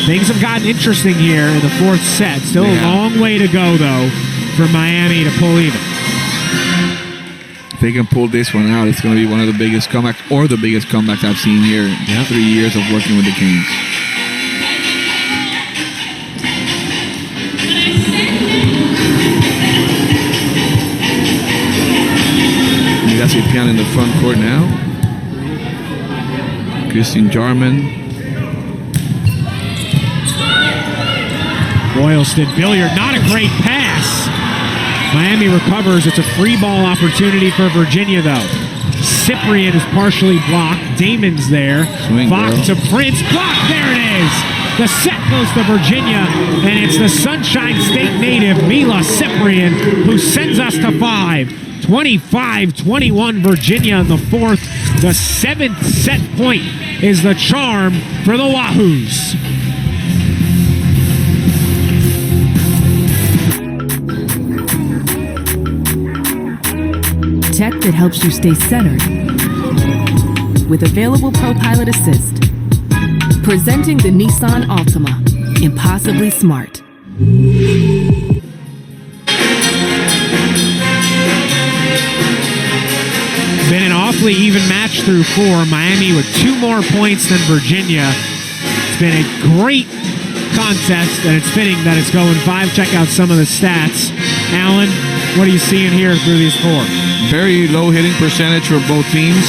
S1: Things have gotten interesting here in the 4th set. Still a long way to go, though, for Miami to pull even.
S2: If they can pull this one out, it's going to be one of the biggest comebacks, or the biggest comebacks I've seen here in 3 years of working with the Canes. You got Ciprian in the front court now. Christine Jarman.
S1: Boylston, Billiard, not a great pass. Miami recovers. It's a free ball opportunity for Virginia, though. Cyprian is partially blocked. Damon's there.
S2: Swing,
S1: Bach
S2: girl.
S1: to Prince. Blocked. There it is. The set goes to Virginia, and it's the Sunshine State native, Mila Cyprian, who sends us to 5. 25-21 Virginia in the 4th. The 7th set point is the charm for the Wahoos.
S4: Tech that helps you stay centered with available ProPilot Assist. Presenting the Nissan Altima. Impossibly smart.
S1: Been an awfully even match through 4. Miami with 2 more points than Virginia. It's been a great contest, and it's fitting that it's going 5. Check out some of the stats. Alan, what are you seeing here through these 4?
S2: Very low hitting percentage for both teams.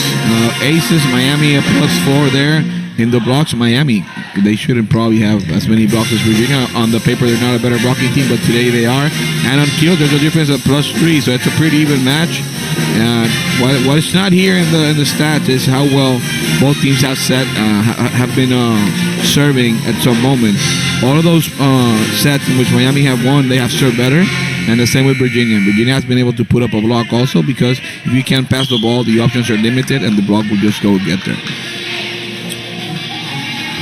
S2: Aces, Miami a +4 there. In the blocks, Miami, they shouldn't probably have as many blocks as Virginia. On the paper, they're not a better blocking team, but today they are. And on kills, there's a difference of +3, so it's a pretty even match. What's not here in the stats is how well both teams have been serving at some moments. All of those sets in which Miami have won, they have served better. And the same with Virginia. Virginia has been able to put up a block also, because if you can't pass the ball, the options are limited, and the block will just go get there.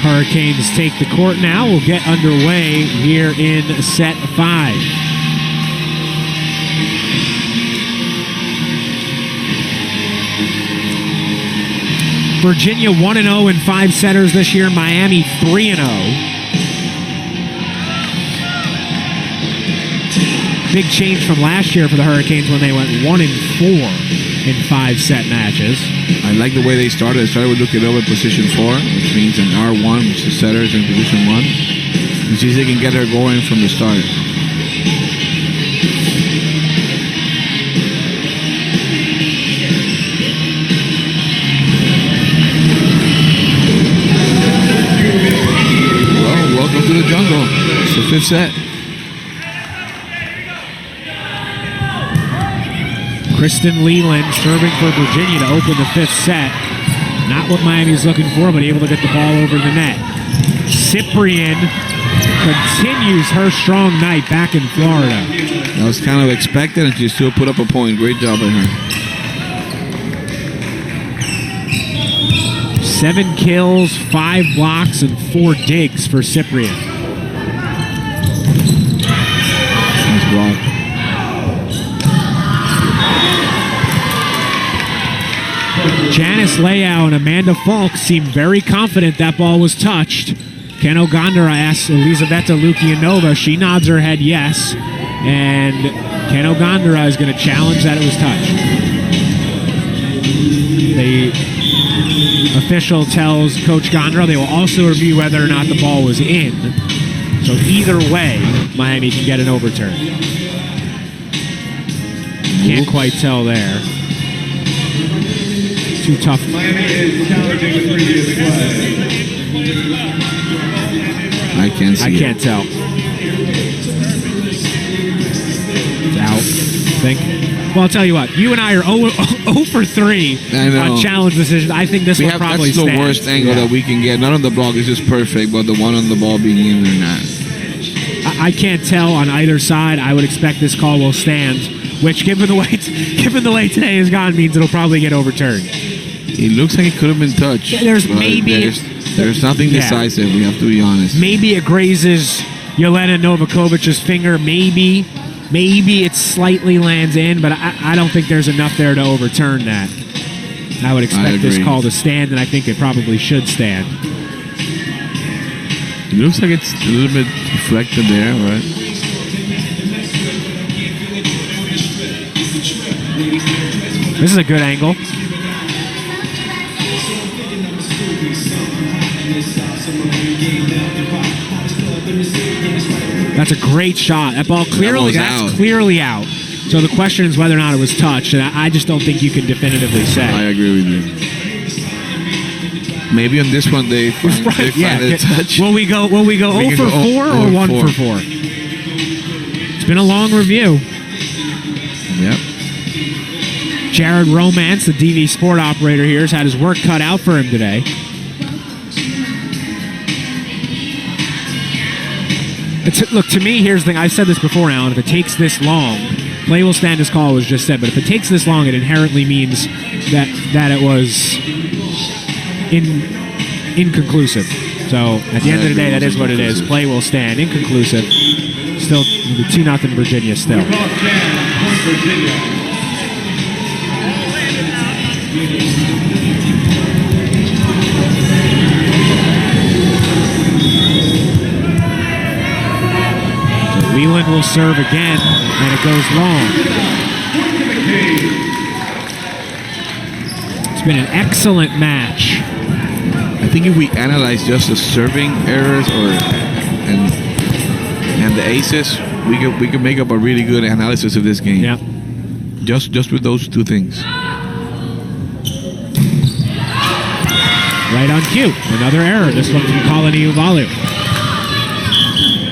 S1: Hurricanes take the court now. We'll get underway here in set 5. Virginia 1-0 in 5 setters this year. Miami 3-0. Big change from last year for the Hurricanes when they went 1-4 in 5 set matches.
S2: I like the way they started. They started with looking over position 4, which means an R1, which the setter is in position 1. And see if they can get her going from the start. Well, welcome to the jungle. It's the 5th set.
S1: Kristen Leland serving for Virginia to open the 5th set. Not what Miami's looking for, but able to get the ball over the net. Cyprian continues her strong night back in Florida.
S2: That was kind of expected, and she still put up a point. Great job by her.
S1: 7 kills, 5 blocks, and 4 digs for Cyprian.
S2: Nice block.
S1: Janice Leao and Amanda Falk seem very confident that ball was touched. Ken Ogandara asks Elisabetta Lukianova. She nods her head yes. And Ken Ogandara is going to challenge that it was touched. The official tells Coach Gondra they will also review whether or not the ball was in. So either way, Miami can get an overturn. Can't quite tell there. Too tough.
S3: Miami is challenging the previous play.
S2: I can't see
S1: I can't tell. It's out. Think. Well, I'll tell you what. You and I are 0 for 3 on challenge decisions. I think this will probably stand.
S2: That's the worst angle that we can get. Not on the block is just perfect, but the one on the ball being in or not.
S1: I can't tell on either side. I would expect this call will stand, which, given the way today has gone, means it'll probably get overturned.
S2: It looks like it could have been touched.
S1: There's
S2: nothing decisive. We have to be honest.
S1: Maybe it grazes Yelena Novakovic's finger. Maybe it slightly lands in, but I don't think there's enough there to overturn that. I would expect this call to stand, and I think it probably should stand.
S2: It looks like it's a little bit deflected there, right?
S1: This is a good angle. That's a great shot. That ball clearly out. So the question is whether or not it was touched, and I just don't think you can definitively say.
S2: I agree with you. Maybe on this one they find a touch.
S1: Will we go 0 for 4 or 1 for 4? It's been a long review.
S2: Yep.
S1: Jared Romance, the DV Sport operator here, has had his work cut out for him today. Look, to me, here's the thing. I've said this before, Alan. If it takes this long Play will stand as call was just said, but if it takes this long, it inherently means that it was inconclusive. So at the end of the day, that is what it is. Play will stand. Inconclusive. Still 2-0 Virginia still.
S3: Virginia.
S1: Wheeland will serve again, and it goes long. It's been an excellent match.
S2: I think if we analyze just the serving errors and the aces, we could make up a really good analysis of this game.
S1: Yeah.
S2: Just with those two things.
S1: Right on cue. Another error. This one from Colony Uvalu.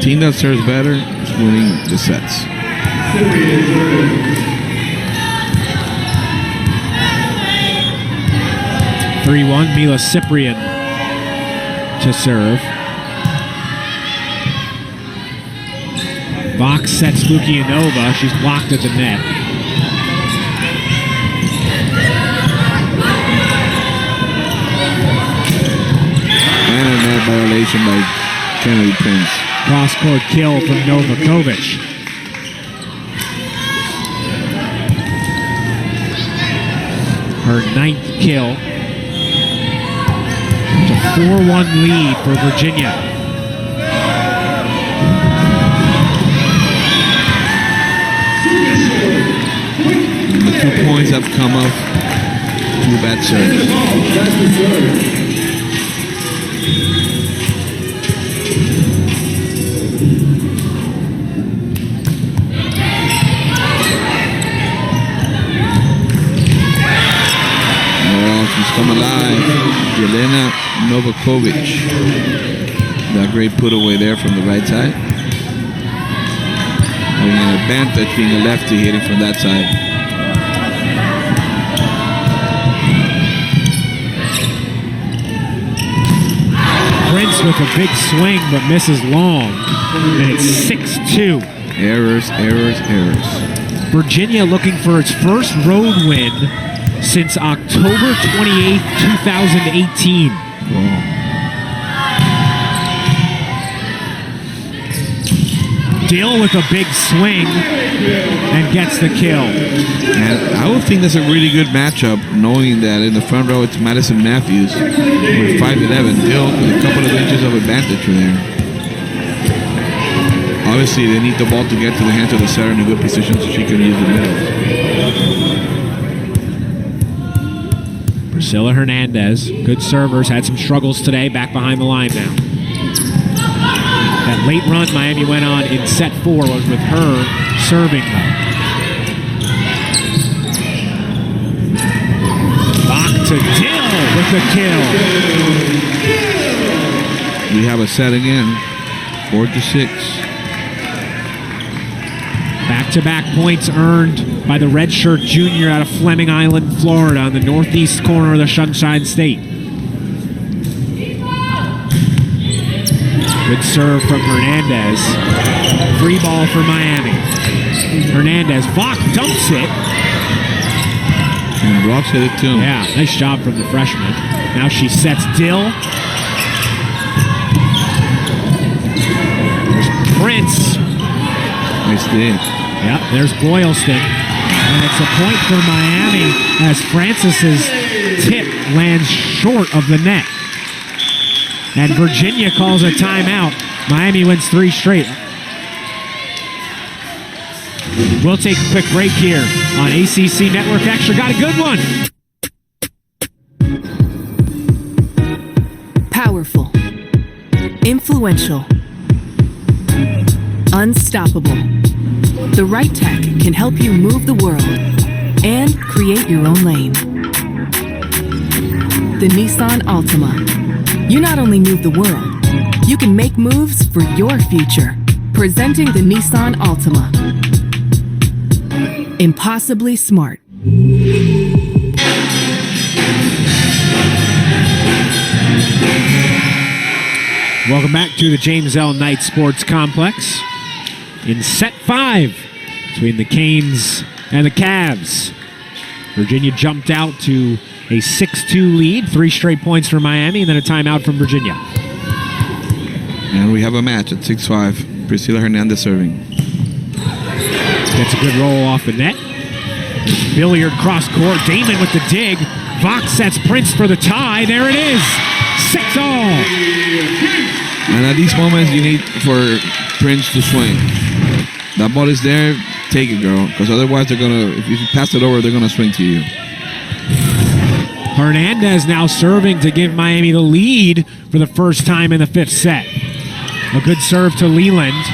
S2: Team that serves better is winning the sets.
S1: 3-1, Mila Cyprian to serve. Box sets Lukianova. She's blocked at the net.
S2: And a net violation by Kennedy Prince.
S1: Cross-court kill from Novakovic. Her 9th kill. It's a 4-1 lead for Virginia.
S2: The 2 points have come off 2 bad serves. She's come alive. Jelena Novakovic. That great put away there from the right side. Having an advantage being a lefty hitting from that side.
S1: Prince with a big swing but misses long. And it's 6-2.
S2: Errors, errors, errors.
S1: Virginia looking for its first road win since October 28th, 2018.
S2: Whoa.
S1: Dill with a big swing and gets the kill.
S2: And I would think that's a really good matchup, knowing that in the front row it's Madison Matthews with 5'11". Dill with a couple of inches of advantage from there. Obviously, they need the ball to get to the hands of the setter in a good position so she can use the middle.
S1: Priscilla Hernandez, good servers, had some struggles today, back behind the line now. That late run Miami went on in set 4 was with her serving though. Bach to Dill with the kill.
S2: We have a set again, 4-6.
S1: Back-to-back points earned by the redshirt junior out of Fleming Island, Florida, on the northeast corner of the Sunshine State. Good serve from Hernandez. Free ball for Miami. Hernandez, Bach dumps it.
S2: And Ross hit it too.
S1: Yeah, nice job from the freshman. Now she sets Dill. There's Prince.
S2: Nice dig.
S1: Yep, there's Boylston. And it's a point for Miami as Francis's tip lands short of the net. And Virginia calls a timeout. Miami wins 3 straight. We'll take a quick break here on ACC Network Extra. Got a good one.
S4: Powerful. Influential. Unstoppable. The right tech can help you move the world and create your own lane. The Nissan Altima. You not only move the world, you can make moves for your future. Presenting the Nissan Altima. Impossibly smart. Welcome
S1: back to the James L. Knight Sports Complex. In set 5, between the Canes and the Cavs. Virginia jumped out to a 6-2 lead, 3 straight points for Miami, and then a timeout from Virginia.
S2: And we have a match at 6-5. Priscilla Hernandez serving.
S1: Gets a good roll off the net. Billiard cross court. Damon with the dig. Vox sets Prince for the tie. There it is. 6-all.
S2: And at these moments, you need for Prince to swing. That ball is there. Take it, girl. Because otherwise, they're gonna. If you pass it over, they're gonna swing to you.
S1: Hernandez now serving to give Miami the lead for the first time in the 5th set. A good serve to Leland.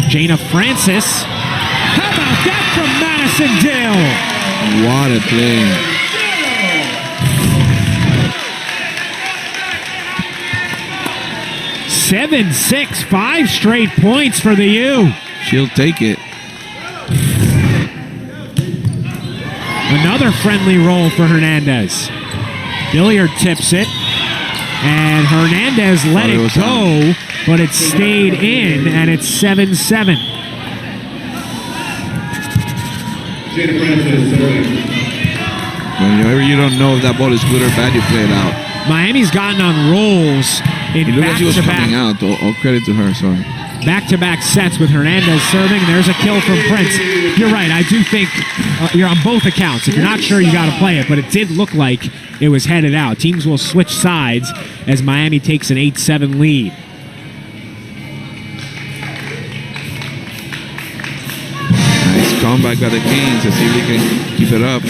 S1: Jana Francis. How about that from Madison Dill?
S2: What a play.
S1: Seven, 6, 5 straight points for the U.
S2: She'll take it.
S1: Another friendly roll for Hernandez. Billiard tips it. And Hernandez let it go, but it stayed in, and it's 7-7.
S2: Whenever you don't know if that ball is good or bad, you play it out.
S1: Miami's gotten on rolls in
S2: It looked like she was coming out. All credit to her, sorry.
S1: back-to-back sets with Hernandez serving. There's a kill from Prince. You're right. I do think you're on both accounts. If you're not sure, you got to play it. But it did look like it was headed out. Teams will switch sides as Miami takes an 8-7 lead.
S2: Nice comeback by the Kings. Let's see if they can keep it up.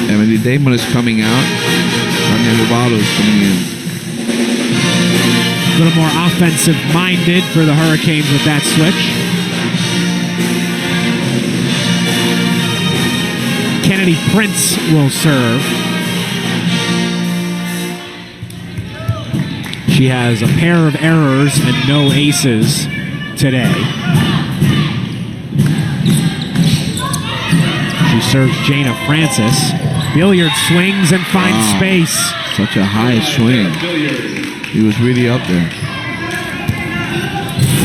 S2: Emily Damon is coming out. Tanya Lovato is coming in.
S1: A little more offensive-minded for the Hurricanes with that switch. Kennedy Prince will serve. She has a pair of errors and no aces today. She serves Jana Francis. Billiard swings and finds space.
S2: Such a high swing. He was really up there.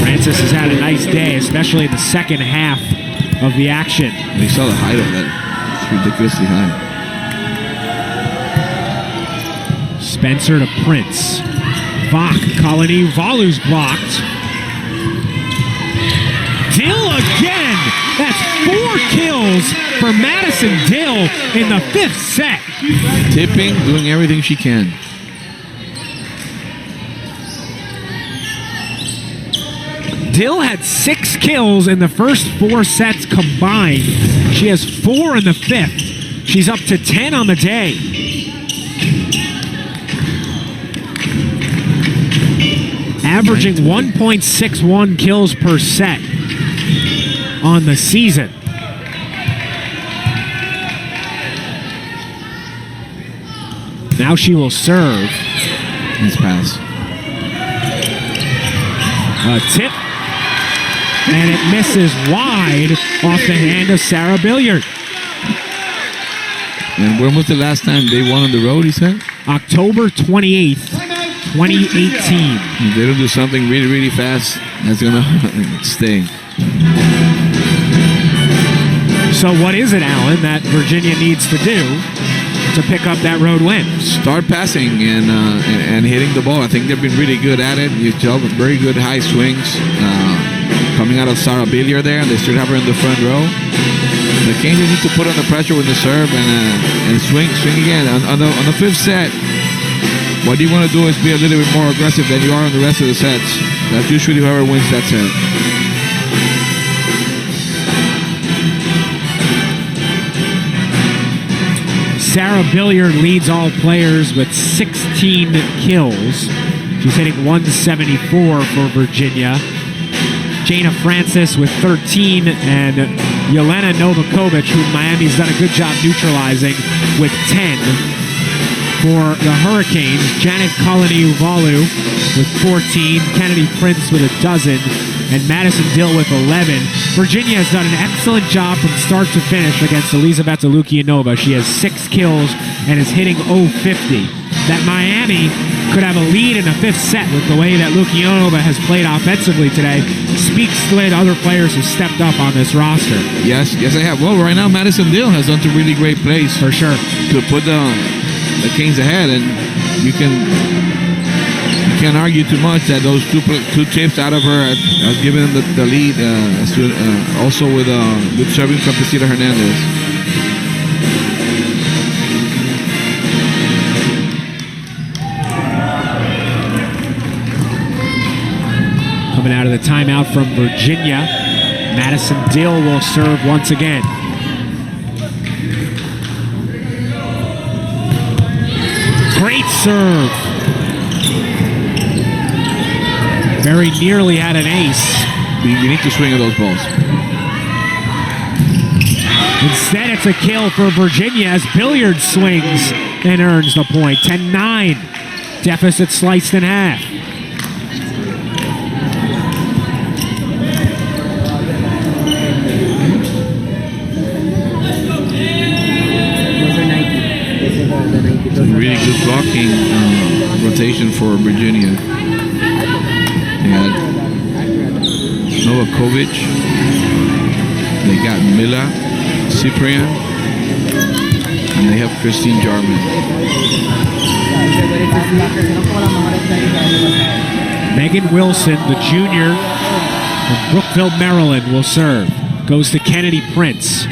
S1: Francis has had a nice day, especially in the second half of the action.
S2: And you saw the height of that. It's ridiculously high.
S1: Spencer to Prince. Bach, Colony, Volu's blocked. Dill again! That's 4 kills for Madison Dill in the 5th set.
S2: Tipping, doing everything she can.
S1: Dill had 6 kills in the first 4 sets combined. She has 4 in the 5th. She's up to 10 on the day. Averaging 1.61 kills per set on the season. Now she will serve.
S2: Nice pass.
S1: A tip. And it misses wide off the hand of Sarah Billiard.
S2: And when was the last time they won on the road, he said?
S1: October 28th, 2018.
S2: If they don't do something really, really fast, that's going to stay.
S1: So what is it, Alan, that Virginia needs to do to pick up that road win?
S2: Start passing and hitting the ball. I think they've been really good at it. You tell them very good high swings coming out of Sarah Billiard there, and they still have her in the front row. The Kings need to put on the pressure with the serve and swing again. On the 5th set, what you want to do is be a little bit more aggressive than you are on the rest of the sets. That's usually whoever wins that set.
S1: Sarah Billiard leads all players with 16 kills. She's hitting 174 for Virginia. Jana Francis with 13, and Yelena Novakovic, who Miami's done a good job neutralizing, with 10. For the Hurricanes, Janet Colony-Uvalu with 14, Kennedy Prince with 12, and Madison Dill with 11. Virginia has done an excellent job from start to finish against Elizaveta Lukianova. She has 6 kills and is hitting .050. that Miami could have a lead in the fifth set with the way that Lukianova has played offensively today speaks to the way other players have stepped up on this roster.
S2: Yes, I have. Well, right now, Madison Dill has done some really great plays.
S1: For sure.
S2: To put the Kings ahead, and you can't argue too much that those two chips out of her have given them the lead. Also with good serving from Priscilla Hernandez.
S1: Coming out of the timeout from Virginia, Madison Dill will serve once again. Great serve. Very nearly had an ace.
S2: You need to swing at those balls.
S1: Instead, it's a kill for Virginia as Billiard swings and earns the point. 10-9. Deficit sliced in half.
S2: Really good blocking rotation for Virginia. They had Novakovic. They got Mila, Cyprian, and they have Christine Jarman.
S1: Megan Wilson, the junior from Brookville, Maryland, will serve. Goes to Kennedy Prince.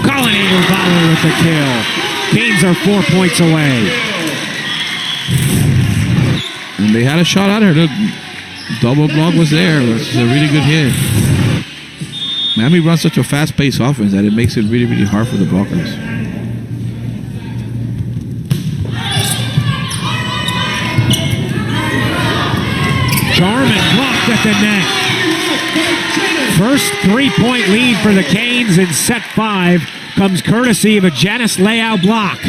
S1: Colony Volley with the kill. Canes are 4 points away.
S2: And they had a shot at her. The double block was there. It's a really good hit. Miami runs such a fast-paced offense that it makes it really, really hard for the blockers.
S1: Jarman blocked at the net. First 3-point lead for the Canes in set 5 comes courtesy of a Janice Leao block.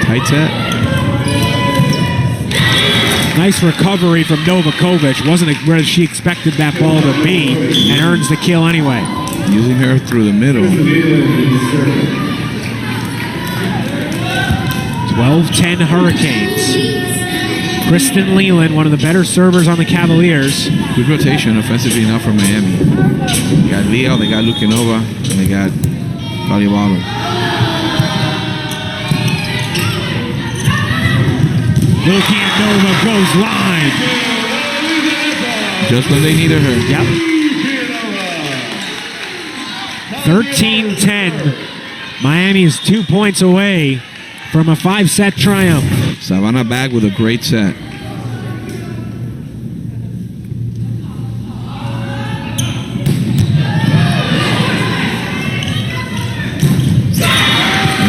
S2: Tight set.
S1: Nice recovery from Novakovic. Wasn't where she expected that ball to be, and earns the kill anyway.
S2: Using her through the middle.
S1: 12-10 Hurricanes. Kristen Leland, one of the better servers on the Cavaliers.
S2: Good rotation offensively now for Miami. They got Leo, they got Lukianova, and they got Volleyball.
S1: Lukianova goes line.
S2: Just when they needed her.
S1: Yep. 13-10. Miami is 2 points away from a 5-set triumph.
S2: Savannah back with a great set.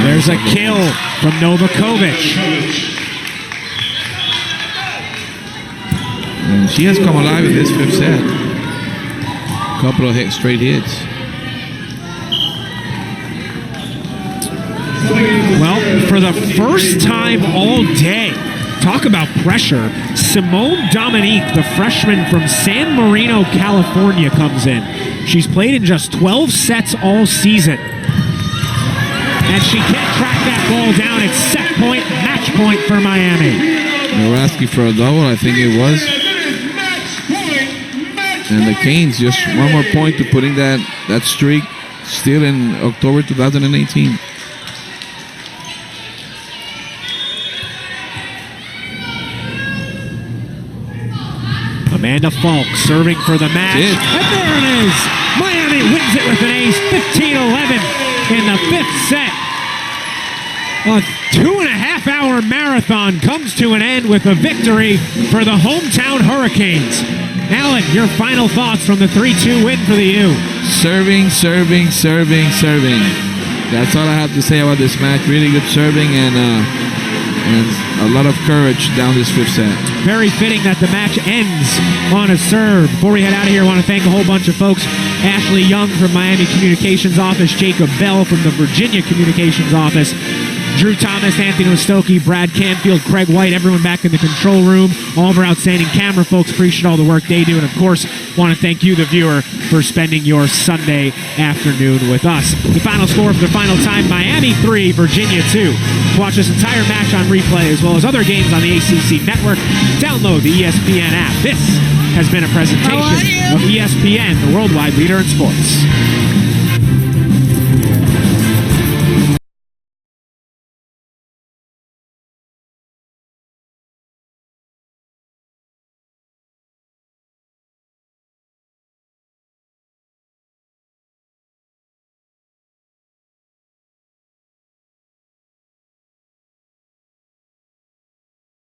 S1: There's a kill from Novakovic.
S2: And she has come alive in this 5th set. A couple of straight hits.
S1: Well, for the first time all day, talk about pressure. Simone Dominique, the freshman from San Marino, California, comes in. She's played in just 12 sets all season. And she can't track that ball down. It's set point, match point for Miami.
S2: They were asking for a double, I think it was. And the Canes just one more point to putting that streak still in October 2018.
S1: Amanda Falk serving for the match. And there it is. Miami wins it with an ace, 15-11 in the 5th set. A 2.5-hour marathon comes to an end with a victory for the hometown Hurricanes. Alan, your final thoughts from the 3-2 win for the U.
S2: Serving. That's all I have to say about this match. Really good serving and a lot of courage down this 5th set.
S1: Very fitting that the match ends on a serve. Before we head out of here, I want to thank a whole bunch of folks. Ashley Young from Miami Communications Office, Jacob Bell from the Virginia Communications Office, Drew Thomas, Anthony Stokie, Brad Canfield, Craig White, everyone back in the control room, all of our outstanding camera folks. Appreciate all the work they do. And, of course, want to thank you, the viewer, for spending your Sunday afternoon with us. The final score for the final time, Miami 3, Virginia 2. To watch this entire match on replay as well as other games on the ACC network, download the ESPN app. This has been a presentation of ESPN, the worldwide leader in sports.